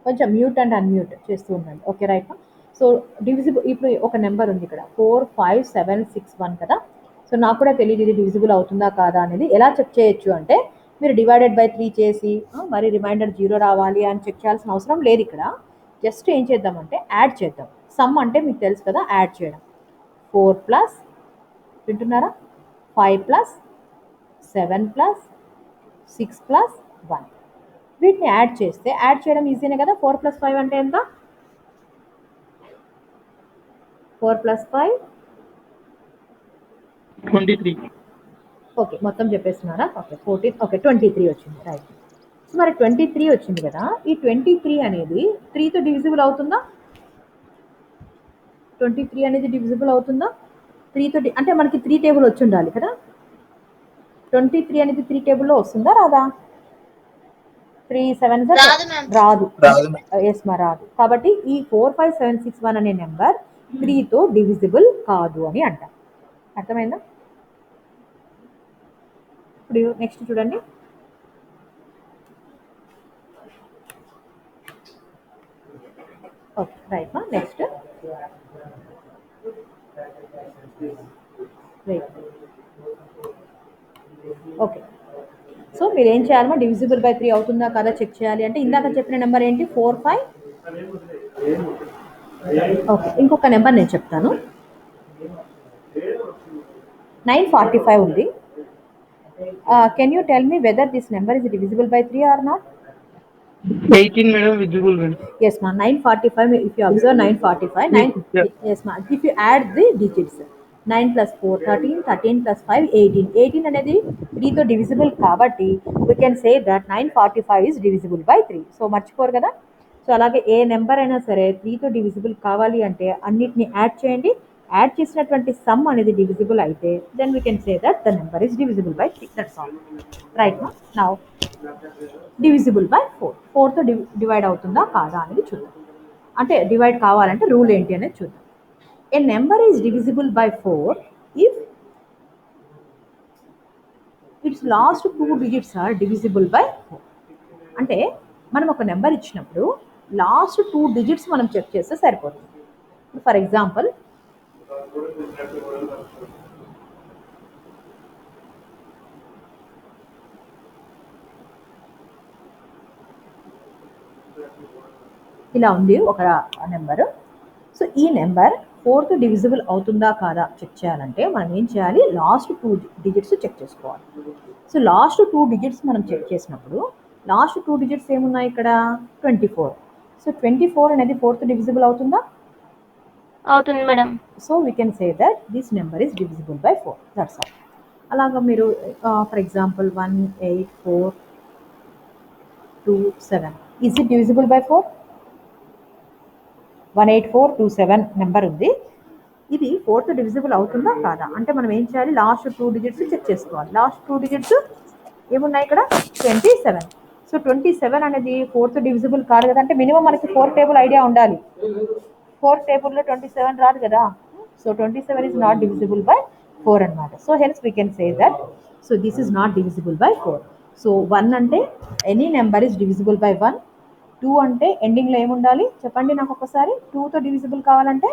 కొంచెం మ్యూట్ అండ్ అన్మ్యూట్ చేస్తూ ఉండండి. Okay right. సో డివిజిబుల్, ఇప్పుడు ఒక నెంబర్ ఉంది ఇక్కడ 45761 కదా. సో నాకు కూడా తెలియదు ఇది డివిజిబుల్ అవుతుందా కాదా అనేది. ఎలా చెక్ చేయొచ్చు అంటే, మీరు డివైడెడ్ బై 3 చేసి మరి రిమైండర్ 0 రావాలి అని చెక్ చేయాల్సిన అవసరం లేదు. ఇక్కడ జస్ట్ ఏం చేద్దామంటే యాడ్ చేద్దాం. సమ్ అంటే మీకు తెలుసు కదా, యాడ్ చేయడం. 4 ప్లస్, వింటున్నారా, 5 ప్లస్ 7 ప్లస్ 6 ప్లస్ 1, వీటిని యాడ్ చేస్తే, యాడ్ చేయడం ఈజీనే కదా. 4 + 5 అంటే ఎంత? 4 + 5 23. ఓకే, మొత్తం చెప్పేస్తున్నారా? ఓకే 14, ఓకే 23 వచ్చింది. రైట్. మరి 23 వచ్చింది కదా, ఈ 23 అనేది 3తో డివిజిబుల్ అవుతుందా? 23 అనేది డివిజిబుల్ అవుతుందా 3తో? అంటే మనకి 3 టేబుల్ వచ్చి ఉండాలి కదా. 23 అనేది 3 టేబుల్లో వస్తుందా రాదా? 3 7 రాదు మ్యామ్. రాదు. ఎస్ మా, రాదు. కాబట్టి ఈ 45761 అనే నెంబర్ 3తో డివిజిబుల్ కాదు అని అంటాం. అర్థమైందా? ఇప్పుడు నెక్స్ట్ చూడండి. ఓకే రైట్ మా, నెక్స్ట్ రైట్. ఓకే, సో మీరు ఏం చేయాలమ్మా, డివిజిబుల్ బై 3 అవుతుందా కదా చెక్ చేయాలి అంటే, ఇందాక చెప్పిన నెంబర్ ఏంటి? 4, 5. ఓకే, ఇంకొక నెంబర్ నేను చెప్తాను. 945 ఉంది. Can you tell me whether this number is divisible by 3 or not? 18 madam, visible madam. Yes ma, 945. If you observe 945, 9. Yeah. Yes ma, if you add the digits, 9 + 4 13, 13 + 5 18. 18 అనేది 3తో divisible కాబట్టి we can say that 945 is divisible by 3. So మర్చిపోరు కదా. So అలాగే ఏ number అయినా సరే 3తో divisible కావాలి అంటే అన్నిటిని యాడ్ చేయండి. యాడ్ చేసినటువంటి సమ్ అనేది డివిజిబుల్ అయితే then we can say that the number is divisible by 3. That's all. Right ma. Now divisible by 4. 4తో డివైడ్ అవుతుందా కాదా అనేది చూద్దాం. అంటే డివైడ్ కావాలంటే రూల్ ఏంటి అనేది చూద్దాం. A number is divisible by 4 if its last 2 digits are divisible by 4. అంటే మనం ఒక నెంబర్ ఇచ్చినప్పుడు లాస్ట్ 2 డిజిట్స్ మనం చెక్ చేస్తే సరిపోతుంది. ఫర్ ఎగ్జాంపుల్ ఇలా ఉంది ఒక నెంబరు. సో ఈ నెంబర్ 4తో డివిజిబుల్ అవుతుందా కాదా చెక్ చేయాలంటే మనం ఏం చేయాలి, లాస్ట్ 2 డిజిట్స్ చెక్ చేసుకోవాలి. సో లాస్ట్ 2 డిజిట్స్ మనం చెక్ చేసినప్పుడు లాస్ట్ 2 డిజిట్స్ ఏమున్నాయి ఇక్కడ? 24. సో 24 అనేది 4తో డివిజిబుల్ అవుతుందా? అవుతుంది madam. So we can say that this number is divisible by 4. That's all. అలాగా మీరు for example 18427 is it divisible by 4? 18427 number ఉంది. ఇది 4తో డివిజిబుల్ అవుతుందా కాదా అంటే మనం ఏం చేయాలి, లాస్ట్ 2 డిజిట్స్ చెక్ చేసుకోవాలి. లాస్ట్ 2 డిజిట్స్ ఏమున్నాయి ఇక్కడ? 27. సో 27 అనేది 4తో డివిజిబుల్ కాదు కదా, అంటే మినిమం మనకి 4 టేబుల్ ఐడియా ఉండాలి. 4 టేబుల్లో 27 రాదు కదా. So 27 is not divisible by 4 అనమాట. So hence we can say that so this is not divisible by 4. So 1 అంటే any number is divisible by 1. 2 అంటే ఎండింగ్లో ఏముండాలి చెప్పండి నాకు ఒకసారి. 2తో డివిజిబుల్ కావాలంటే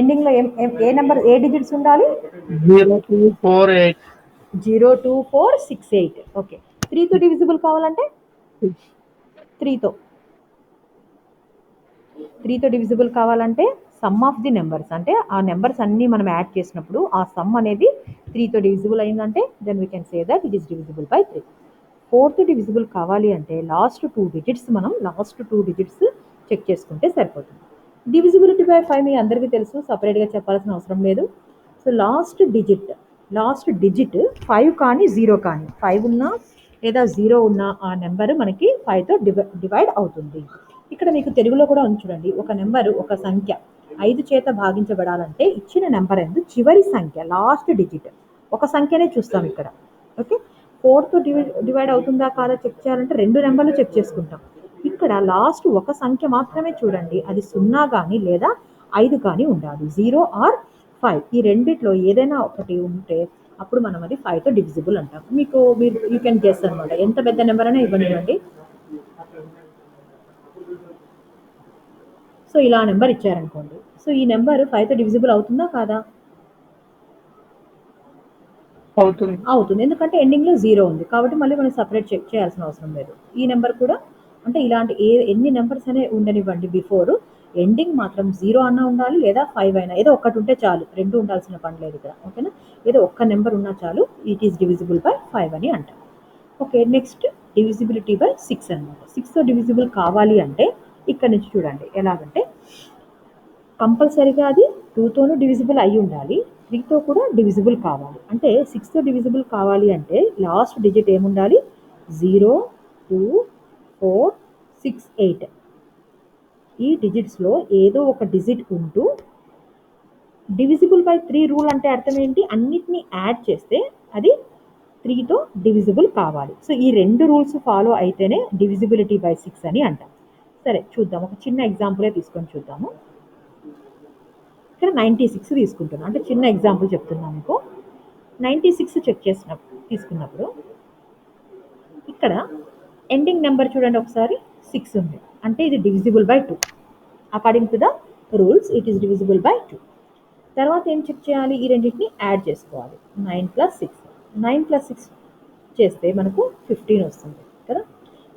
ఎండింగ్లో ఏ నెంబర్, ఏ డిజిట్స్ ఉండాలి? 02468. ఓకే. 3తో డివిజిబుల్ కావాలంటే 3తో డివిజిబుల్ కావాలంటే సమ్ ఆఫ్ ది నెంబర్స్, అంటే ఆ నెంబర్స్ అన్నీ మనం యాడ్ చేసినప్పుడు ఆ సమ్ అనేది 3తో డివిజిబుల్ అయిందంటే then we can say that it is divisible by 3. 4తో డివిజిబుల్ కావాలి అంటే లాస్ట్ 2 డిజిట్స్ మనం చెక్ చేసుకుంటే సరిపోతుంది. డివిజిబిలిటీ బై 5 మీ అందరికీ తెలుసు, సపరేట్గా చెప్పాల్సిన అవసరం లేదు. సో లాస్ట్ డిజిట్ 5 కానీ 0 కానీ, 5 ఉన్నా లేదా 0 ఉన్నా ఆ నెంబర్ మనకి 5తో డివైడ్ అవుతుంది. ఇక్కడ మీకు తెలుగులో కూడా ఉంది చూడండి. ఒక నెంబర్, ఒక సంఖ్య 5 చేత భాగించబడాలంటే ఇచ్చిన నెంబర్ ఎందు చివరి సంఖ్య, లాస్ట్ డిజిట్ ఒక సంఖ్యనే చూస్తాం ఇక్కడ. ఓకే. 4తో డివైడ్ అవుతుందా కాదా చెక్ చేయాలంటే 2 నెంబర్లు చెక్ చేసుకుంటాం. ఇక్కడ లాస్ట్ ఒక సంఖ్య మాత్రమే చూడండి, అది 0 కానీ లేదా 5 కానీ ఉండాలి. 0 ఆర్ 5 ఈ రెండిట్లో ఏదైనా ఒకటి ఉంటే అప్పుడు మనం అది 5తో డివిజిబుల్ అంటాం. మీరు యూ కెన్ గెస్ అనమాట, ఎంత పెద్ద నెంబర్ అయినా ఇవ్వనివ్వండి. సో ఇలా నెంబర్ ఇచ్చారనుకోండి, సో ఈ నెంబర్ 5తో డివిజిబుల్ అవుతుందా కాదా? అవుతుంది, ఎందుకంటే ఎండింగ్లో 0 ఉంది కాబట్టి మళ్ళీ మనం సపరేట్ చెక్ చేయాల్సిన అవసరం లేదు. ఈ నెంబర్ కూడా అంటే ఇలాంటి ఎన్ని నెంబర్స్ అనే ఉండనివ్వండి, బిఫోర్ ఎండింగ్ మాత్రం 0 అన్నా ఉండాలి లేదా 5 అయినా, ఏదో ఒకటి ఉంటే చాలు, 2 ఉండాల్సిన పని లేదు ఇక్కడ. ఓకేనా, ఏదో ఒక్క నెంబర్ ఉన్నా చాలు, ఇట్ ఈస్ డివిజిబుల్ బై 5 అని అంటాం. ఓకే. నెక్స్ట్ డివిజిబిలిటీ బై 6 అనమాట. 6తో డివిజిబుల్ కావాలి అంటే ఇక్కడ నుంచి చూడండి ఎలాగంటే కంపల్సరీగా అది 2తోనూ డివిజిబుల్ అయి ఉండాలి, 3తో కూడా డివిజిబుల్ కావాలి. అంటే 6తో డివిజిబుల్ కావాలి అంటే లాస్ట్ డిజిట్ ఏముండాలి? 0 2 4 6 8 ఈ డిజిట్స్లో ఏదో ఒక డిజిట్ ఉంటూ డివిజిబుల్ బై 3 రూల్ అంటే అర్థం ఏంటి? అన్నిటినీ యాడ్ చేస్తే అది 3తో డివిజిబుల్ కావాలి. సో ఈ 2 రూల్స్ ఫాలో అయితేనే డివిజిబిలిటీ బై 6 అని అంటాం. సరే చూద్దాం, ఒక చిన్న ఎగ్జాంపులే తీసుకొని చూద్దాము. ఇక్కడ 96 తీసుకుంటున్నాం, అంటే చిన్న ఎగ్జాంపుల్ చెప్తున్నాను మీకు. 96 చెక్ తీసుకున్నప్పుడు ఇక్కడ ఎండింగ్ నెంబర్ చూడండి ఒకసారి, 6 ఉంది, అంటే ఇది divisible by 2. According to the rules it is divisible by 2. తర్వాత ఏం చెక్ చేయాలి? ఈ రెండింటిని యాడ్ చేసుకోవాలి. 9 + 6 9 + 6 చేస్తే మనకు 15 వస్తుంది కదా.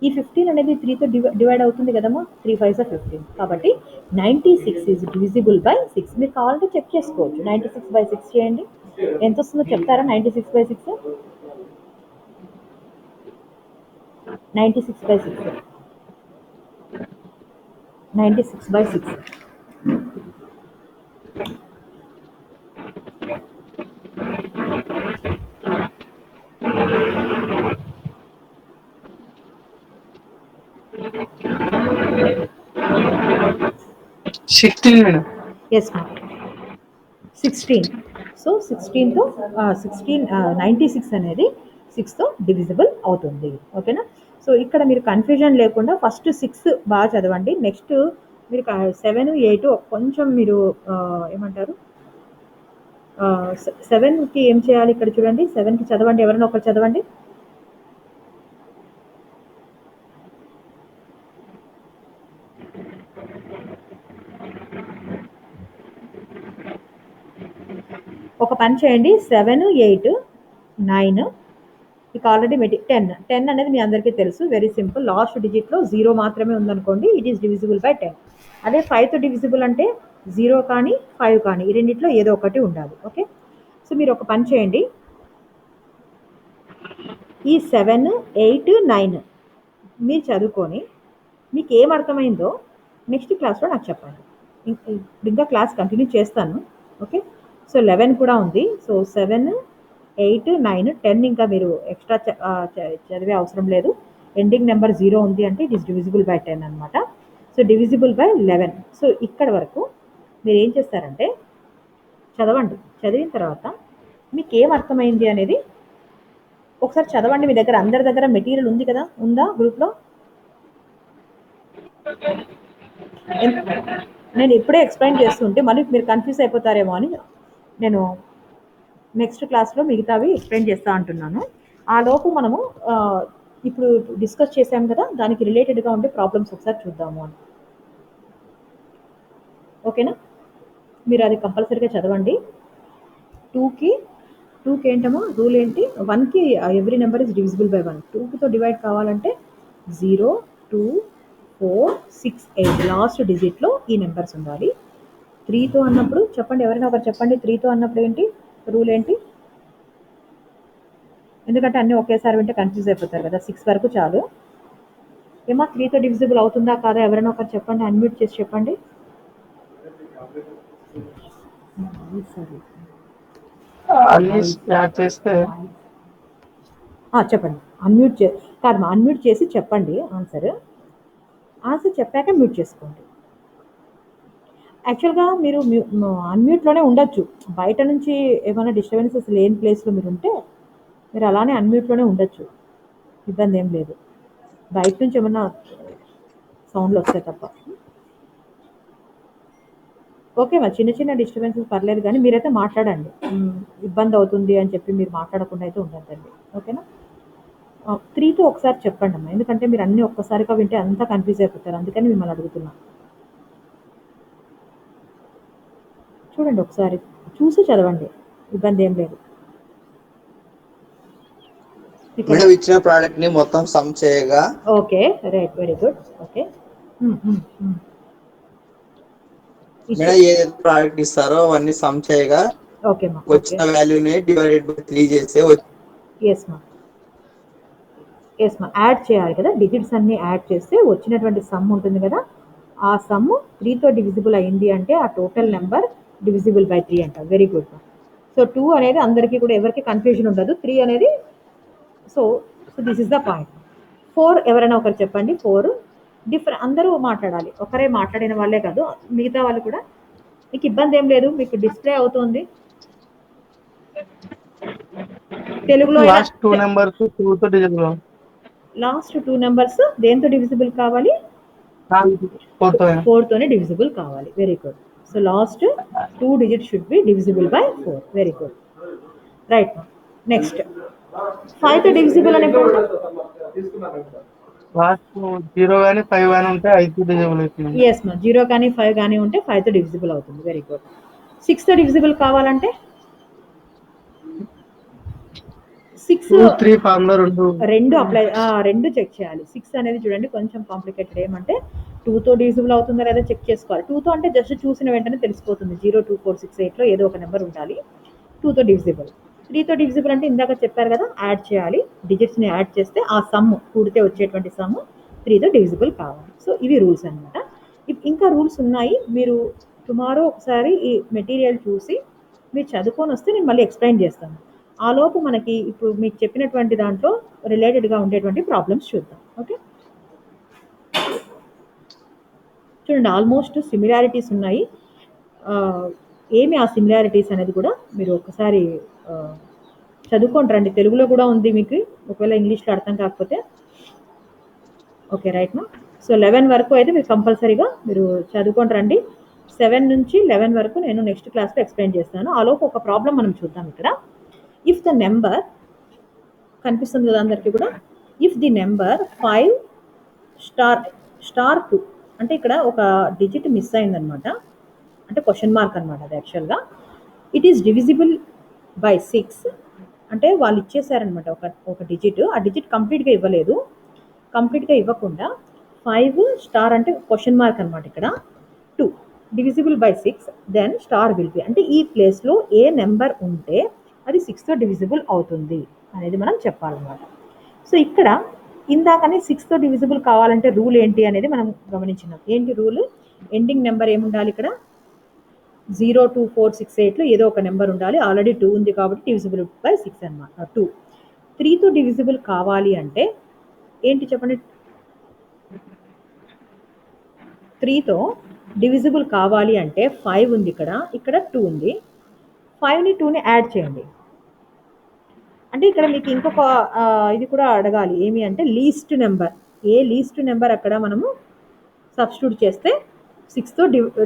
ఈ 15 అనేది 3తో డివైడ్ అవుతుంది కదమ్మా, 3 5 15. కాబట్టి 96 ఈజ్ డివిజిబుల్ బై 6. మీరు కావాలంటే చెక్ చేసుకోవచ్చు. 96/6 చేయండి, ఎంత వస్తుందో చెప్తారా? 96/6 96/6 96/6 16 మేడం. Yes ma'am, 16. సో 16తో 96 అనేది 6తో డివిజిబుల్ అవుతుంది. ఓకేనా. సో ఇక్కడ మీరు కన్ఫ్యూజన్ లేకుండా ఫస్ట్ 6 బాగా చదవండి. నెక్స్ట్ మీరు 7 8 కొంచెం మీరు ఏమంటారు, 7కి ఏం చేయాలి ఇక్కడ చూడండి. 7కి చదవండి, ఎవరైనా ఒకరు చదవండి. ఒక పని చేయండి, 7 8 9 ఇక ఆల్రెడీ 10 అనేది మీ అందరికీ తెలుసు, వెరీ సింపుల్. లాస్ట్ డిజిట్లో 0 మాత్రమే ఉందనుకోండి, ఇట్ ఈస్ డివిజిబుల్ బై 10. అదే 5తో డివిజిబుల్ అంటే 0 కానీ 5 కానీ ఈ రెండిట్లో ఏదో ఒకటి ఉండాలి. ఓకే. సో మీరు ఒక పని చేయండి, ఈ 7 8 9 మీరు చదువుకొని మీకు ఏమర్థమైందో నెక్స్ట్ క్లాస్లో నాకు చెప్పండి. ఇంకా క్లాస్ కంటిన్యూ చేస్తాను. ఓకే, సో 11 కూడా ఉంది. సో 7, 8, 9, 10 ఇంకా మీరు ఎక్స్ట్రా చదివే అవసరం లేదు. ఎండింగ్ నెంబర్ 0 ఉంది అంటే ఇట్ ఈస్ డివిజిబుల్ బై 10 అనమాట. So divisible by 11. సో ఇక్కడ వరకు మీరు ఏం చేస్తారంటే చదవండి. చదివిన తర్వాత మీకు ఏం అర్థమైంది అనేది ఒకసారి చదవండి. మీ దగ్గర అందరి దగ్గర మెటీరియల్ ఉంది కదా, ఉందా గ్రూప్లో? నేను ఇప్పుడే ఎక్స్ప్లెయిన్ చేస్తుంటే మళ్ళీ మీరు కన్ఫ్యూజ్ అయిపోతారేమో అని నేను నెక్స్ట్ క్లాస్లో మిగతావి ఎక్స్ప్లెయిన్ చేస్తా అంటున్నాను. ఆ లోపు మనము ఇప్పుడు డిస్కస్ చేసాం కదా, దానికి రిలేటెడ్గా ఉండే ప్రాబ్లమ్స్ ఒకసారి చూద్దాము అని. ఓకేనా? మీరు అది కంపల్సరీగా చదవండి. 2కి ఏంటమ్మా రూల్ ఏంటి? 1కి every number is divisible by 1. 2తో డివైడ్ కావాలంటే 0, 2, 4, 6, 8 లాస్ట్ డిజిట్లో ఈ నెంబర్స్ ఉండాలి. 3తో అన్నప్పుడు చెప్పండి, ఎవరైనా ఒకరు చెప్పండి. 3తో అన్నప్పుడు ఏంటి రూల్ ఏంటి? ఎందుకంటే అన్నీ ఒకేసారి వింటే కన్ఫ్యూజ్ అయిపోతారు కదా. 6 వరకు చాలు. ఏమా 3తో డివిజిబుల్ అవుతుందా కాదా? ఎవరైనా ఒకరు చెప్పండి, అన్మ్యూట్ చేసి చెప్పండి. అన్ని యాడ్ చేస్తే చెప్పండి. అన్మ్యూట్ చేసి చెప్పండి ఆన్సర్ చెప్పాక మ్యూట్ చేసుకోండి. యాక్చువల్గా మీరు అన్మ్యూట్లోనే ఉండొచ్చు. బయట నుంచి ఏమైనా డిస్టర్బెన్సెస్ లేని ప్లేస్లో మీరు ఉంటే మీరు అలానే అన్మ్యూట్లోనే ఉండొచ్చు, ఇబ్బంది ఏం లేదు. బయట నుంచి ఏమన్నా సౌండ్లు వస్తాయి తప్ప. ఓకే, మరి చిన్న చిన్న డిస్టర్బెన్సెస్ పర్లేదు, కానీ మీరైతే మాట్లాడండి. ఇబ్బంది అవుతుంది అని చెప్పి మీరు మాట్లాడకుండా అయితే ఉండద్దండి. ఓకేనా? 3తో ఒకసారి చెప్పండి అమ్మా, ఎందుకంటే మీరు అన్నీ ఒక్కసారిగా వింటే అంతా కన్ఫ్యూజ్ అయిపోతారు. అందుకని మిమ్మల్ని అడుగుతున్నా. చూడండి, ఒకసారి చూసి చదవండి, ఇబ్బంది ఏం లేదు. మేడం ఇచ్చిన ప్రోడక్ట్ ని మొత్తం సమ్ చేయగా. Okay, right, very good. Okay, madam ఏదైతే ప్రోడక్ట్ ఇస్తారో అవన్నీ సమ్ చేయగా ఓకే మా వచ్చిన వాల్యూని డివైడెడ్ బై 3 చేస్తే ఎస్ మా యాడ్ చేయాలి కదా. డిజిట్స్ అన్ని యాడ్ చేస్తే వచ్చినటువంటి సమ్ ఉంటుంది కదా, ఆ సమ్ 3తో డివిజిబుల్ అయింది అంటే ఆ టోటల్ నెంబర్ డివిజిబుల్ బై 3 అంటారు. Very good. సో 2 అనేది అందరికీ కూడా ఎవరికి కన్ఫ్యూజన్ ఉండదు. 3 అనేది so this is the point. 4 ఎవరైనా ఒకరు చెప్పండి. 4 డిఫరెంట్, అందరూ మాట్లాడాలి. ఒకరే మాట్లాడిన వాళ్ళే కాదు, మిగతా వాళ్ళు కూడా. మీకు ఇబ్బంది ఏం లేదు, మీకు డిస్ప్లే అవుతుంది తెలుగులో. లాస్ట్ 2 నెంబర్స్ 2తో డివిజిబుల్. లాస్ట్ 2 నెంబర్స్ దేంతో డివిజిబుల్ కావాలి? 4తోనే డివిజిబుల్ కావాలి. Very good. So last 2 digits should be divisible by 4. Very good, right. Next 5తో డివిజిబుల్ అని ఎప్పుడు? లాస్ట్ 0 కానీ 5 కానీ ఉంటే 5తో డివిజిబుల్ అవుతుంది. ఎస్ మా 0 కానీ 5 కానీ ఉంటే 5తో డివిజిబుల్ అవుతుంది. Very good. 6తో డివిజిబుల్ కావాలంటే 6 3 ఫార్ములా రెండు అప్లై, రెండు చెక్ చేయాలి. 6 అనేది చూడండి కొంచెం కాంప్లికేటెడ్. ఏమంటే 2తో డివిజిబుల్ అవుతుందా లేదా చెక్ చేసుకోవాలి. 2తో అంటే జస్ట్ చూసిన వెంటనే తెలిసిపోతుంది. 0, 2, 4, 6, 8లో ఏదో ఒక నెంబర్ ఉండాలి 2తో డివిజిబుల్. 3తో డివిజిబుల్ అంటే ఇందాక చెప్పారు కదా, యాడ్ చేయాలి. డిజిట్స్ని యాడ్ చేస్తే ఆ సమ్ కూడితే వచ్చేటువంటి సమ్ 3తో డివిజిబుల్ కావాలి. సో ఇవి రూల్స్ అనమాట. ఇంకా రూల్స్ ఉన్నాయి. మీరు టుమారో ఒకసారి ఈ మెటీరియల్ చూసి మీరు చదువుకొని వస్తే నేను మళ్ళీ ఎక్స్ప్లెయిన్ చేస్తాను. ఆ లోపు మనకి ఇప్పుడు మీకు చెప్పినటువంటి దాంట్లో రిలేటెడ్గా ఉండేటువంటి ప్రాబ్లమ్స్ చూద్దాం. ఓకే, చూడండి ఆల్మోస్ట్ సిమిలారిటీస్ ఉన్నాయి. ఏమి ఆ సిమిలారిటీస్ అనేది కూడా మీరు ఒకసారి చదువుకొని రండి. తెలుగులో కూడా ఉంది మీకు, ఒకవేళ ఇంగ్లీష్లో అర్థం కాకపోతే. ఓకే, రైట్ మా. సో 11 వరకు అయితే మీరు కంపల్సరీగా మీరు చదువుకొని రండి. 7 నుంచి 11 వరకు నేను నెక్స్ట్ క్లాస్లో ఎక్స్ప్లెయిన్ చేస్తాను. ఆ లోపు ఒక ప్రాబ్లం మనం చూద్దాం ఇక్కడ. ఇఫ్ ద నెంబర్ కనిపిస్తుంది కదా అందరికీ కూడా, ఇఫ్ ది నెంబర్ 5 స్టార్ 2 అంటే ఇక్కడ ఒక డిజిట్ మిస్ అయిందనమాట, అంటే క్వశ్చన్ మార్క్ అనమాట అది. యాక్చువల్గా ఇట్ ఈస్ డివిజిబుల్ బై 6 అంటే వాళ్ళు ఇచ్చేసారనమాట ఒక డిజిట్. ఆ డిజిట్ కంప్లీట్గా ఇవ్వలేదు. కంప్లీట్గా ఇవ్వకుండా 5 స్టార్ అంటే క్వశ్చన్ మార్క్ అనమాట ఇక్కడ 2 divisible by 6 then star will be, అంటే ఈ ప్లేస్లో ఏ నెంబర్ ఉంటే అది 6తో డివిజిబుల్ అవుతుంది అనేది మనం చెప్పాలన్నమాట. సో ఇక్కడ ఇందాకనే 6తో డివిజిబుల్ కావాలంటే రూల్ ఏంటి అనేది మనం గమనించినాం. ఏంటి రూల్? ఎండింగ్ నెంబర్ ఏముండాలి ఇక్కడ 0, 2, 4, 6, 8లో ఏదో ఒక నెంబర్ ఉండాలి. ఆల్రెడీ 2 ఉంది కాబట్టి డివిజిబుల్ బై 6 అనమాట. 2 3తో డివిజిబుల్ కావాలి అంటే ఏంటి చెప్పండి? 3తో డివిజిబుల్ కావాలి అంటే 5 ఉంది ఇక్కడ 2 ఉంది. 5ని 2ని యాడ్ చేయండి. అంటే ఇక్కడ మీకు ఇంకొక ఇది కూడా అడగాలి. ఏమి అంటే లీస్ట్ నెంబర్. ఏ లీస్ట్ నెంబర్ అక్కడ మనము సబ్స్టిట్యూట్ చేస్తే 6తో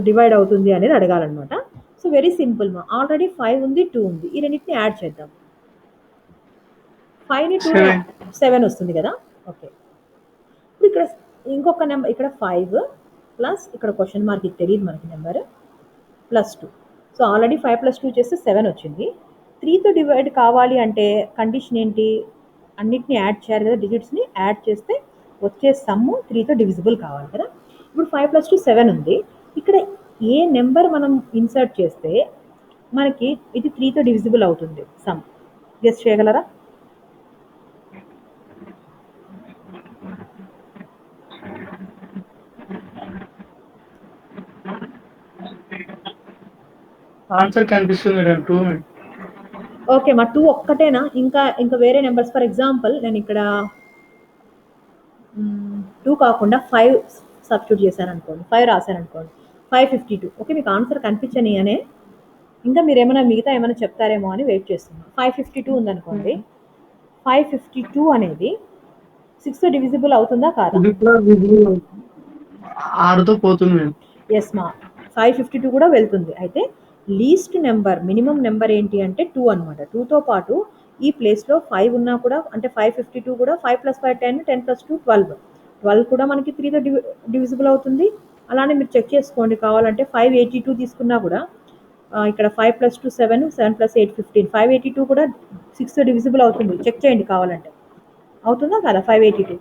డివైడ్ అవుతుంది అనేది అడగాలన్నమాట. సో వెరీ సింపుల్ మా. ఆల్రెడీ 5 ఉంది, 2 ఉంది. ఈ రెండింటిని యాడ్ చేద్దాం. 5ని 2 7 వస్తుంది కదా. ఓకే, ఇప్పుడు ఇక్కడ ఇంకొక నెంబర్, ఇక్కడ 5 ప్లస్ ఇక్కడ క్వశ్చన్ మార్క్, ఇది తెలియదు మనకి నెంబర్, +2. సో ఆల్రెడీ 5 + 2 చేస్తే 7 వచ్చింది. 3తో డివైడ్ కావాలి అంటే కండిషన్ ఏంటి? అన్నిటిని యాడ్ చేయాలి కదా, డిజిట్స్ని యాడ్ చేస్తే వచ్చే సమ్ 3తో డివిజిబుల్ కావాలి కదా. ఇప్పుడు 5 + 2 7 ఉంది. ఇక్కడ ఏ నెంబర్ మనం ఇన్సర్ట్ చేస్తే మనకి ఇది 3తో డివిజిబుల్ అవుతుంది సమ్? గెస్ చేయగలరా? ఆన్సర్ కనిపిస్తుంది మేడం, 2 మేడం. ఓకే మా, 2 ఒక్కటేనా? ఇంకా వేరే నెంబర్స్? ఫర్ ఎగ్జాంపుల్ నేను ఇక్కడ 2 కాకుండా 5 సబ్స్టిట్యూట్ చేశాను అనుకోండి, 5 రాశాను అనుకోండి, 552. ఓకే, మీకు ఆన్సర్ కనిపించని అనే ఇంకా మీరు ఏమైనా మిగతా ఏమైనా చెప్తారేమో అని వెయిట్ చేస్తున్నాను. 552 ఉందనుకోండి, 552 అనేది 6తో డివిజిబుల్ అవుతుందా కాదా? 6తో పోతుంది మేడం. ఎస్ మా, 552 కూడా వెళ్తుంది. అయితే లీస్ట్ నెంబర్, మినిమం నెంబర్ ఏంటి అంటే 2 అనమాట. 2తో పాటు ఈ ప్లేస్లో 5 ఉన్నా కూడా, అంటే 552 కూడా 5 + 5 10, 10 + 2 12. 12 కూడా మనకి 3తో డివిజిబుల్ అవుతుంది. అలానే మీరు చెక్ చేసుకోండి కావాలంటే. 582 తీసుకున్నా కూడా ఇక్కడ 5 + 2 7, 7 + 8 15. 582 కూడా 6తో డివిజిబుల్ అవుతుంది. చెక్ చేయండి కావాలంటే. అవుతుందా కదా 582?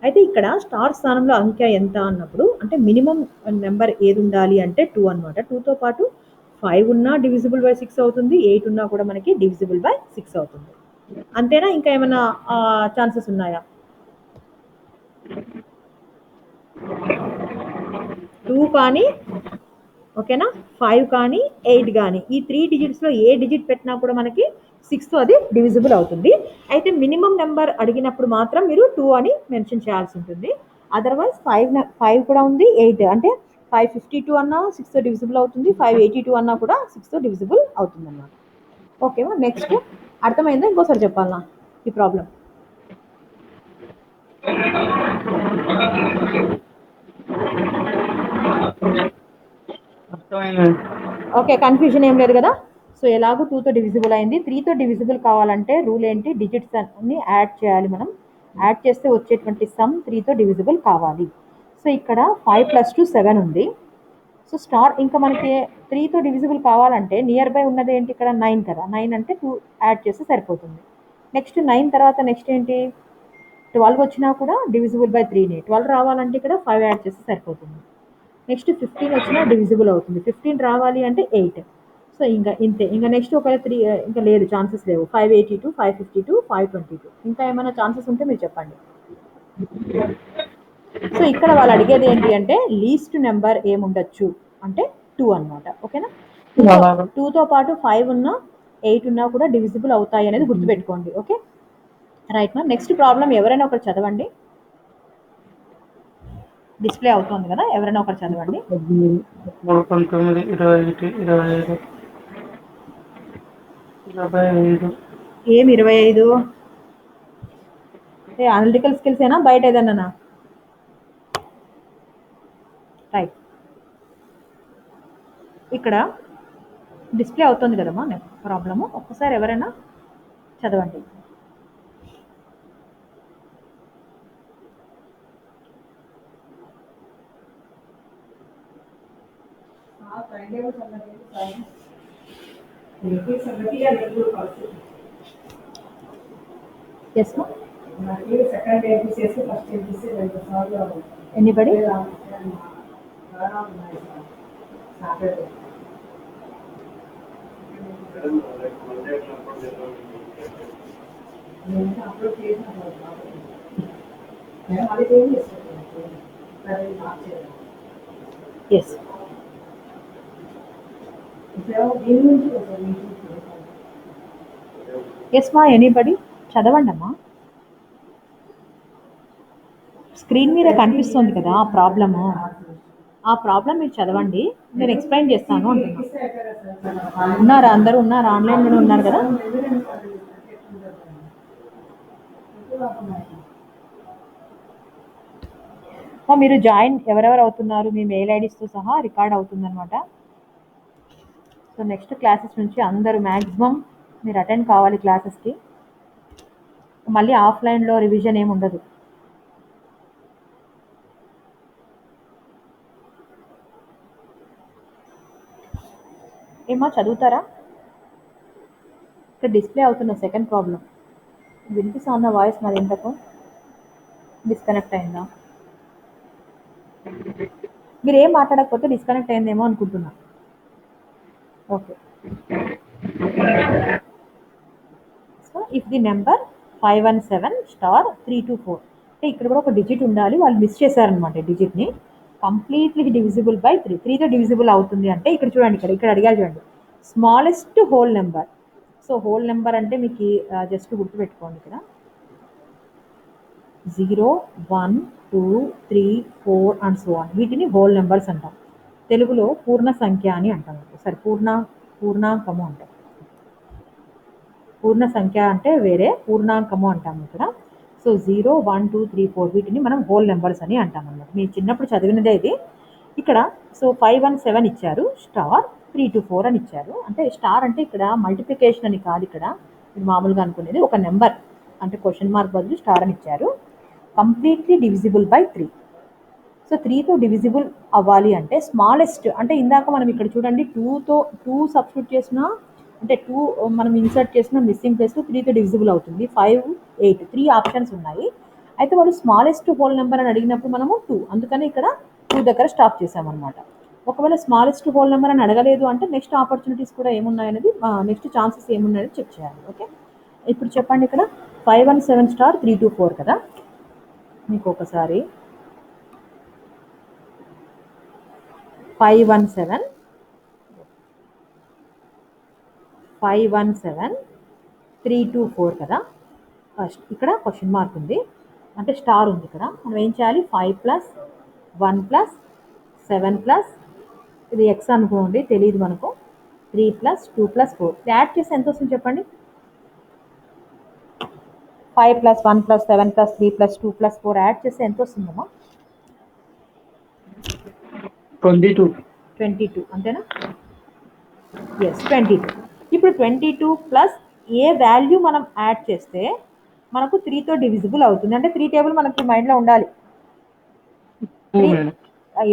అయితే ఇక్కడ స్టార్ స్థానంలో అంకె ఎంత అన్నప్పుడు, అంటే మినిమం నెంబర్ ఏది ఉండాలి అంటే 2 అనమాట. 2తో పాటు 5 ఉన్నా డివిజిబుల్ బై 6 అవుతుంది, 8 ఉన్నా కూడా మనకి డివిజిబుల్ బై 6 అవుతుంది. అంతేనా? ఇంకా ఏమైనా ఛాన్సెస్ ఉన్నాయా? 2 కానీ, ఓకేనా, 5 కానీ, 8 కానీ, ఈ 3 డిజిట్స్లో ఏ డిజిట్ పెట్టినా కూడా మనకి 6తో అది డివిజిబుల్ అవుతుంది. అయితే మినిమం నెంబర్ అడిగినప్పుడు మాత్రం మీరు 2 అని మెన్షన్ చేయాల్సి ఉంటుంది. అదర్వైజ్ 5 కూడా ఉంది, 8 అంటే 552 అన్నా 6తో డివిజిబుల్ అవుతుంది, 582 అన్నా కూడా 6తో డివిజిబుల్ అవుతుంది అన్నమాట. ఓకేవా? నెక్స్ట్ అర్థమైందా? ఇంకోసారి చెప్పాలనా ఈ ప్రాబ్లం? ఓకే, కన్ఫ్యూజన్ ఏం లేదు కదా. సో ఎలాగో 2తో డివిజిబుల్ అయింది. 3తో డివిజిబుల్ కావాలంటే రూల్ ఏంటి? డిజిట్స్ అన్ని యాడ్ చేయాలి మనం. యాడ్ చేస్తే వచ్చేటువంటి సమ్ 3తో డివిజిబుల్ కావాలి. సో ఇక్కడ 5 + 2 7 ఉంది. సో స్టార్ ఇంకా మనకి 3తో డివిజిబుల్ కావాలంటే నియర్ బై ఉన్నది ఏంటి? ఇక్కడ 9 కదా. 9 అంటే 2 యాడ్ చేస్తే సరిపోతుంది. నెక్స్ట్ 9 తర్వాత నెక్స్ట్ ఏంటి? 12 వచ్చినా కూడా డివిజిబుల్ బై 3నే. 12 రావాలంటే ఇక్కడ 5 యాడ్ చేస్తే సరిపోతుంది. నెక్స్ట్ 15 వచ్చినా డివిజిబుల్ అవుతుంది. 15 రావాలి అంటే 8. సో ఇంకా ఇంతే. ఇంకా నెక్స్ట్ ఒక 3 ఇంకా లేదు, ఛాన్సెస్ లేవు. 582, 552, 522. ఇంకా ఏమైనా ఛాన్సెస్ ఉంటే మీరు చెప్పండి. సో ఇక్కడ వాళ్ళు అడిగేది ఏంటి అంటే లీస్ట్ నెంబర్ ఏముండొచ్చు అంటే 2 అనమాట. ఓకేనా? 2తో పాటు 5 ఉన్నా 8 ఉన్నా కూడా డివిజిబుల్ అవుతాయి అనేది గుర్తుపెట్టుకోండి. ఓకే, రైట్ మా. నెక్స్ట్ ప్రాబ్లం ఎవరైనా ఒకరు చదవండి. డిస్ప్లే అవుతుంది కదా, ఎవరైనా ఒకరు చదవండి. 19, 21, 25. ఏం 25? అనలిటికల్ స్కిల్స్ ఏనా, బయట ఏదన్నా? రైట్, ఇక్కడ డిస్ప్లే అవుతుంది కదమ్మా ప్రాబ్లము. ఒక్కసారి ఎవరైనా చదవండి. ఎస్ మా. ఎనీబడి? ఎస్. ఎస్ మా, ఎనీబడి చదవండి అమ్మా. స్క్రీన్ మీద కనిపిస్తుంది కదా ఆ ప్రాబ్లము, ఆ ప్రాబ్లం మీరు చదవండి, నేను ఎక్స్ప్లెయిన్ చేస్తాను అంటున్నా. ఉన్నారా అందరూ? ఉన్నారా? ఆన్లైన్లోనే ఉన్నారు కదా? మీరు జాయిన్ ఎవరెవరు అవుతున్నారు, మీ మెయిల్ ఐడీస్తో సహా రికార్డ్ అవుతుందన్నమాట. సో నెక్స్ట్ క్లాసెస్ నుంచి అందరూ మ్యాక్సిమం మీరు అటెండ్ కావాలి క్లాసెస్కి. మళ్ళీ ఆఫ్లైన్లో రివిజన్ ఏమి ఉండదు. ఏమో చదువుతారా? ఇక్కడ డిస్ప్లే అవుతున్న సెకండ్ ప్రాబ్లం వినిపిస్తున్న వాయిస్ మరి ఇంతకు డిస్కనెక్ట్ అయిందా? మీరు ఏం మాట్లాడకపోతే డిస్కనెక్ట్ అయిందేమో అనుకుంటున్నా. Okay. So if the number 517*324, అంటే ఇక్కడ కూడా ఒక డిజిట్ ఉండాలి, వాళ్ళు మిస్ చేశారనమాట డిజిట్ని. కంప్లీట్లీ డివిజిబుల్ బై 3, 3తో డివిజిబుల్ అవుతుంది అంటే ఇక్కడ చూడండి, ఇక్కడ అడిగారు చూడండి, smallest whole number. So whole number అంటే మీకు జస్ట్ గుర్తుపెట్టుకోండి, ఇక్కడ 0, 1, 2, 3, 4 అండ్ సో ఆన్, వీటిని హోల్ నెంబర్స్ అంటాం. తెలుగులో పూర్ణ సంఖ్య అని అంటాం. సరే, పూర్ణాంకము అంటాం. పూర్ణ సంఖ్య అంటే వేరే, పూర్ణాంకము అంటాము ఇక్కడ. సో 0, 1, 2, 3, 4 వీటిని మనం హోల్ నెంబర్స్ అని అంటాం అన్నమాట. మీరు చిన్నప్పుడు చదివినదే ఇది ఇక్కడ. సో 517 ఇచ్చారు, స్టార్ 324 అని ఇచ్చారు. అంటే స్టార్ అంటే ఇక్కడ మల్టిప్లికేషన్ అని కాదు, ఇక్కడ మీరు మామూలుగా అనుకునేది ఒక నెంబర్ అంటే క్వశ్చన్ మార్క్ బదులు స్టార్ అని ఇచ్చారు. Completely divisible by 3. సో 3తో డివిజిబుల్ అవ్వాలి అంటే స్మాలెస్ట్, అంటే ఇందాక మనం ఇక్కడ చూడండి 2 సబ్స్టిట్యూట్ చేసినా, అంటే 2 మనం ఇన్సర్ట్ చేసిన మిస్సింగ్ ప్లేస్లో 3తో డివిజిబుల్ అవుతుంది. 5, 8 3 ఆప్షన్స్ ఉన్నాయి. అయితే వాళ్ళు స్మాలెస్ట్ హోల్ నెంబర్ అని అడిగినప్పుడు మనము 2, అందుకని ఇక్కడ 2 దగ్గర స్టాప్ చేసామన్నమాట. ఒకవేళ స్మాలెస్ట్ హోల్ నెంబర్ అని అడగలేదు అంటే నెక్స్ట్ ఆపర్చునిటీస్ కూడా ఏమున్నాయనేది, నెక్స్ట్ ఛాన్సెస్ ఏమున్నాయని చెక్ చేయాలి. ఓకే, ఇప్పుడు చెప్పండి, ఇక్కడ 517*324 కదా. మీకు ఒకసారి 517*324 కదా. ఫస్ట్ ఇక్కడ క్వశ్చన్ మార్క్ ఉంది, అంటే స్టార్ ఉంది ఇక్కడ. మనం ఏం చేయాలి, 5+1+7+, ఇది ఎక్స్ అనుకోండి, తెలియదు మనకు, 3+2+4 యాడ్ చేస్తే ఎంత వస్తుంది చెప్పండి. 5+1+7+3+2+4 యాడ్ చేస్తే ఎంత వస్తుందమ్మా? 22 అంతేనా? ఎస్, 22. ఇప్పుడు 22 ప్లస్ ఏ వాల్యూ మనం యాడ్ చేస్తే మనకు 3తో డివిజిబుల్ అవుతుంది. అంటే 3 టేబుల్ మనకి మైండ్లో ఉండాలి.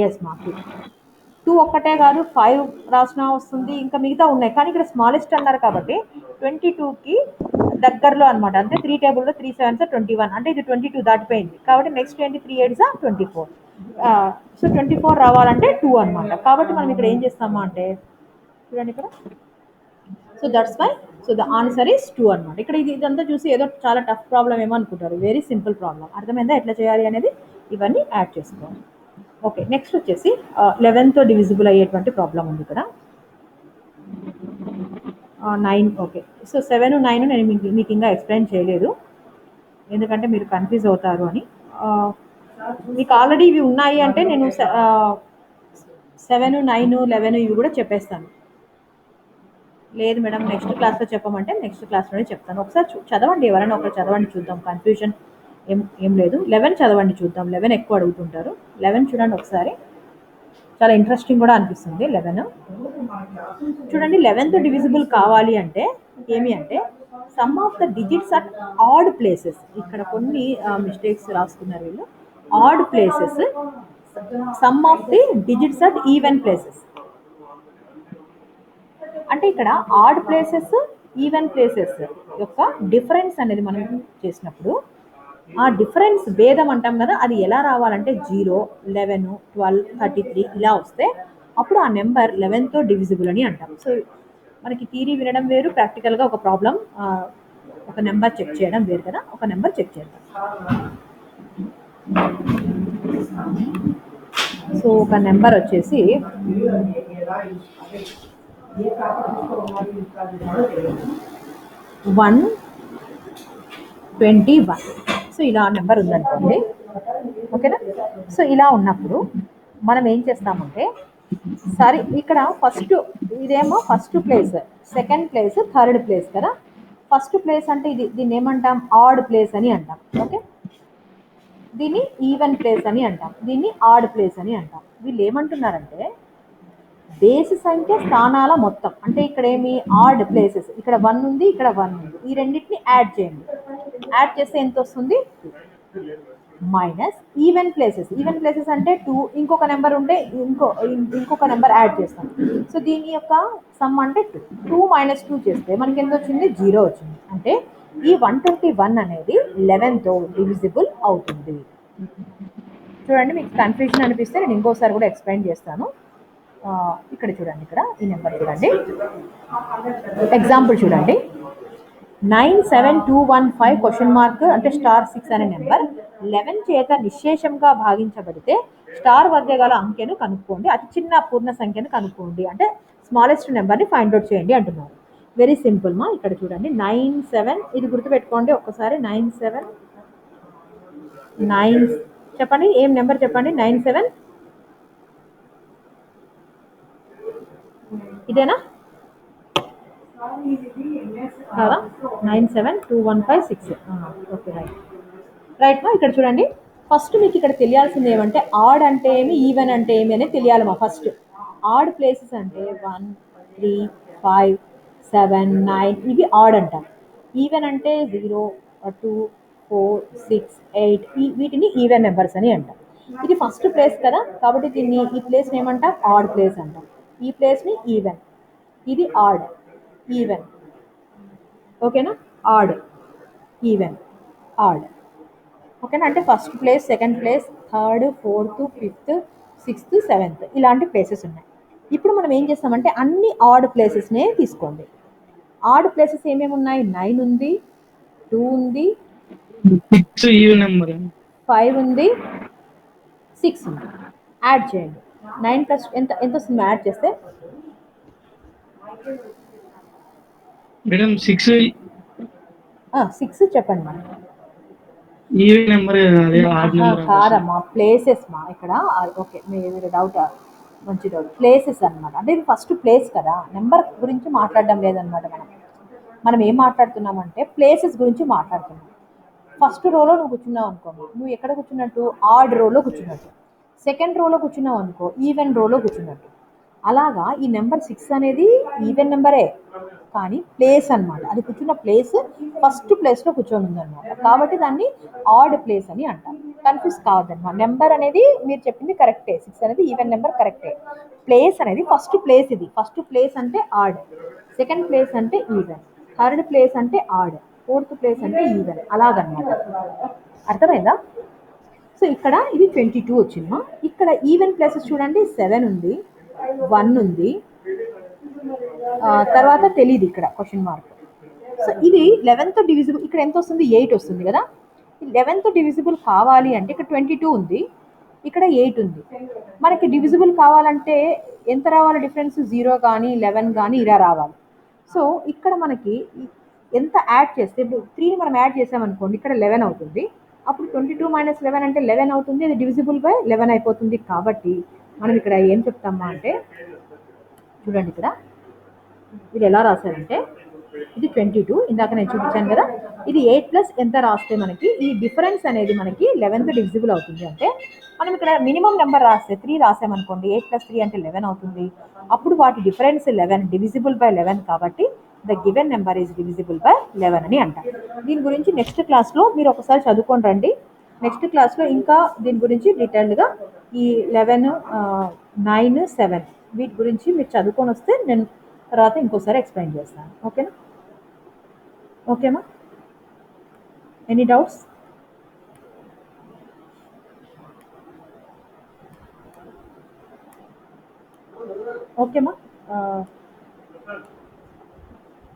ఎస్ మా, 2 ఒక్కటే కాదు, 5 రాసినా వస్తుంది, ఇంకా మిగతా ఉన్నాయి. కానీ ఇక్కడ స్మాలెస్ట్ అన్నారు కాబట్టి 22కి దగ్గరలో అనమాట. అంటే 3 టేబుల్లో 3 7s 21, అంటే ఇది 22 దాటిపోయింది కాబట్టి నెక్స్ట్ ఏంటి, 3 8s 24. సో 24 రావాలంటే 2 అనమాట. కాబట్టి మనం ఇక్కడ ఏం చేస్తామా అంటే చూడండి ఇక్కడ, so that's why, so the answer is 2 అనమాట. ఇక్కడ ఇదంతా చూసి ఏదో చాలా టఫ్ ప్రాబ్లం ఏమో అనుకుంటారు, వెరీ సింపుల్ ప్రాబ్లం. అర్థమైందా ఎట్లా చేయాలి అనేది? ఇవన్నీ యాడ్ చేసుకోవాలి. ఓకే, నెక్స్ట్ వచ్చేసి 11తో డివిజిబుల్ అయ్యేటువంటి ప్రాబ్లం ఉంది ఇక్కడ. 9. ఓకే, సో 7, 9 నేను మీకు ఇంకా ఎక్స్ప్లెయిన్ చేయలేదు, ఎందుకంటే మీరు కన్ఫ్యూజ్ అవుతారు అని. మీకు ఆల్రెడీ ఇవి ఉన్నాయి అంటే నేను 7, 9, 11 ఇవి కూడా చెప్పేస్తాను. లేదు మేడం నెక్స్ట్ క్లాస్లో చెప్పమంటే నెక్స్ట్ క్లాస్లోనే చెప్తాను. ఒకసారి చదవండి, ఎవరైనా ఒకరు చదవండి చూద్దాం, కన్ఫ్యూజన్ ఏం లేదు. 11 చదవండి చూద్దాం, 11 ఎక్కువ అడుగుతుంటారు. 11 చూడండి ఒకసారి, చాలా ఇంట్రెస్టింగ్ కూడా అనిపిస్తుంది. 11 చూడండి, 11తో డివిజిబుల్ కావాలి అంటే ఏమి అంటే some of the digits at odd places. ఇక్కడ కొన్ని మిస్టేక్స్ రాసుకున్నారు వీళ్ళు. Odd places, some of the digits at even places. అంటే ఇక్కడ ఆడ్ ప్లేసెస్, ఈవెన్ ప్లేసెస్ యొక్క డిఫరెన్స్ అనేది మనం చేసినప్పుడు ఆ డిఫరెన్స్ భేదం అంటాం కదా, అది ఎలా రావాలంటే 0, 11, 12, 33 ఇలా వస్తే అప్పుడు ఆ నెంబర్ 11తో డివిజిబుల్ అని అంటాం. సో మనకి థియరీ వినడం వేరు, ప్రాక్టికల్గా ఒక ప్రాబ్లం, ఒక నెంబర్ చెక్ చేయడం వేరు కదా. ఒక నెంబర్ చెక్ చేద్దాం. సో ఒక నెంబర్ వచ్చేసి 121. సో ఇలా నెంబర్ ఉందనుకోండి, ఓకేనా. సో ఇలా ఉన్నప్పుడు మనం ఏం చేస్తామంటే, సరే ఇక్కడ ఫస్ట్ ఇదేమో first place, second place, third place కదా. ఫస్ట్ ప్లేస్ అంటే దీన్ని ఏమంటాం, ఆడ్ ప్లేస్ అని అంటాం. ఓకే, దీన్ని ఈవెన్ ప్లేస్ అని అంటాం, దీన్ని ఆడ్ ప్లేస్ అని అంటాం. వీళ్ళు ఏమంటున్నారంటే బేసి సంఖ్య స్థానాల మొత్తం, అంటే ఇక్కడ ఏమి ఆడ్ ప్లేసెస్, ఇక్కడ 1 ఉంది, ఇక్కడ 1 ఉంది, ఈ రెండింటిని యాడ్ చేయండి. యాడ్ చేస్తే ఎంత వస్తుంది, 2 minus even places. Even places అంటే 2, ఇంకొక నెంబర్ ఉంటే ఇంకొక నెంబర్ యాడ్ చేస్తాం. సో దీని యొక్క సమ్ అంటే 2 మైనస్ 2 చేస్తే మనకి ఎంత వచ్చింది, 0 వచ్చింది. అంటే ఈ 121 అనేది 11తో డివిజిబుల్ అవుతుంది. చూడండి, మీకు కన్ఫ్యూజన్ అనిపిస్తే నేను ఇంకోసారి కూడా ఎక్స్ప్లెయిన్ చేస్తాను. ఇక్కడ చూడండి, ఇక్కడ ఈ నెంబర్ చూడండి, ఎగ్జాంపుల్ చూడండి, 97215 క్వశ్చన్ మార్క్ అంటే *6 అనే నెంబర్ 11 చేత నిశ్శేషంగా భాగించబడితే స్టార్ వద్ద గల అంకెను కనుక్కోండి, అతి చిన్న పూర్ణ సంఖ్యను కనుక్కోండి, అంటే స్మాలెస్ట్ నెంబర్ని ఫైండ్ అవుట్ చేయండి అంటున్నారు. వెరీ సింపుల్ మా. ఇక్కడ చూడండి 97, ఇది గుర్తుపెట్టుకోండి ఒక్కసారి. 9 చెప్పండి, ఏం నెంబర్ చెప్పండి. 97 ఇదేనా కాదా? 97215 ఓకే, రైట్ మా. ఇక్కడ చూడండి, ఫస్ట్ మీకు ఇక్కడ తెలియాల్సింది ఏమంటే ఆడ్ అంటే ఏమి, ఈవెన్ అంటే ఏమి అనేది తెలియాలి మా. ఫస్ట్ ఆడ్ ప్లేసెస్ అంటే 1, 3, 5, 7, 9 ఇవి ఆడ్ అంటాం. ఈవెన్ అంటే 0, 2, 4, 6, 8 వీటిని ఈవెన్ నెంబర్స్ అని అంటాం. ఇది ఫస్ట్ ప్లేస్ కదా, కాబట్టి దీన్ని ఈ ప్లేస్ని ఏమంటాం, ఆడ్ ప్లేస్ అంటాం. ఈ ప్లేస్ని ఈవెన్, ఇది ఆడ్, ఈవెన్, ఓకేనా. ఆడ్, ఈవెన్, ఆడ్, ఓకేనా. అంటే first place, second place, third, fourth, fifth, sixth, seventh ఇలాంటి ప్లేసెస్ ఉన్నాయి. ఇప్పుడు మనం ఏం చేస్తామంటే అన్ని ఆడ్ ప్లేసెస్నే తీసుకోండి. ఆడ్ ప్లేసెస్ ఏమేమి ఉన్నాయి, 9 ఉంది, 2 ఉంది, 5 ఉంది, 6 ఉంది. యాడ్ చేయండి. 9 ప్లస్ ఎంత వస్తుంది యాడ్ చేస్తే? మేడం 6 చెప్పండి మేడం. ఈవెన్ నెంబర్ కాదమ్మా, ప్లేసెస్ మా. ఇక్కడ ఓకే, మీరు డౌట్, మంచి డౌట్. ప్లేసెస్ అనమాట, అంటే ఇది ఫస్ట్ ప్లేస్ కదా, నెంబర్ గురించి మాట్లాడడం లేదనమాట. మనం ఏం మాట్లాడుతున్నామంటే ప్లేసెస్ గురించి మాట్లాడుతున్నాం. ఫస్ట్ రోలో నువ్వు కూర్చున్నావు అనుకో, నువ్వు ఎక్కడ కూర్చున్నట్టు, ఆడ్ రోలో కూర్చున్నట్టు. సెకండ్ రోలో కూర్చున్నావు అనుకో, ఈవెన్ రోలో కూర్చున్నట్టు. అలాగా ఈ నెంబర్ 6 అనేది ఈవెన్ నెంబరే, కానీ ప్లేస్ అనమాట. అది కూర్చున్న ప్లేస్ ఫస్ట్ ప్లేస్లో కూర్చొని ఉందన్నమాట, కాబట్టి దాన్ని ఆడ్ ప్లేస్ అని అంటాం. కన్ఫ్యూజ్ కావద్దన్నమాట. నెంబర్ అనేది మీరు చెప్పింది కరెక్టే, 6 అనేది ఈవెన్ నెంబర్ కరెక్టే. ప్లేస్ అనేది ఫస్ట్ ప్లేస్, ఇది ఫస్ట్ ప్లేస్ అంటే ఆడ్, సెకండ్ ప్లేస్ అంటే ఈవెన్, థర్డ్ ప్లేస్ అంటే ఆడ్, ఫోర్త్ ప్లేస్ అంటే ఈవెన్, అలాగనమాట. అర్థమైందా? సో ఇక్కడ ఇది 22 వచ్చిందా. ఇక్కడ ఈవెన్ ప్లేసెస్ చూడండి, 7 ఉంది, 1 ఉంది, తర్వాత తెలియదు ఇక్కడ క్వశ్చన్ మార్క్. సో ఇది 11th డివిజిబుల్. ఇక్కడ ఎంత వస్తుంది, 8 వస్తుంది కదా. 11th డివిజిబుల్ కావాలి అంటే ఇక్కడ 22 ఉంది, ఇక్కడ 8 ఉంది. మనకి డివిజిబుల్ కావాలంటే ఎంత రావాలి డిఫరెన్స్, 0 కానీ 11 కానీ ఇలా రావాలి. సో ఇక్కడ మనకి ఎంత యాడ్ చేస్తే, ఇప్పుడు 3ని మనం యాడ్ చేసామనుకోండి, ఇక్కడ 11 అవుతుంది. అప్పుడు 22 మైనస్ 11 అంటే 11 అవుతుంది, అది డివిజిబుల్ బై 11 అయిపోతుంది. కాబట్టి మనం ఇక్కడ ఏం చెప్తామా అంటే, చూడండి ఇక్కడ ఇది ఎలా రాశారంటే, ఇది 22 ఇందాక నేను చూపించాను కదా, ఇది 8 ప్లస్ ఎంత రాస్తే మనకి ఈ డిఫరెన్స్ అనేది మనకి 11th డివిజిబుల్ అవుతుంది. అంటే మనం ఇక్కడ మినిమం నెంబర్ రాస్తే 3 రాసామనుకోండి, 8 ప్లస్ 3 అంటే 11 అవుతుంది. అప్పుడు వాటి డిఫరెన్స్ 11, డివిజిబుల్ బై 11, కాబట్టి the given number is divisible by 11 అని అంటారు. దీని గురించి నెక్స్ట్ క్లాస్లో మీరు ఒకసారి చదువుకొని రండి. నెక్స్ట్ క్లాస్లో ఇంకా దీని గురించి డీటెయిల్డ్గా ఈ 11, 9, 7 వీటి గురించి మీరు చదువుకొని వస్తే నేను తర్వాత ఇంకోసారి ఎక్స్ప్లెయిన్ చేస్తాను. ఓకేనా? ఓకేమా? Any doubts? ఓకేమా?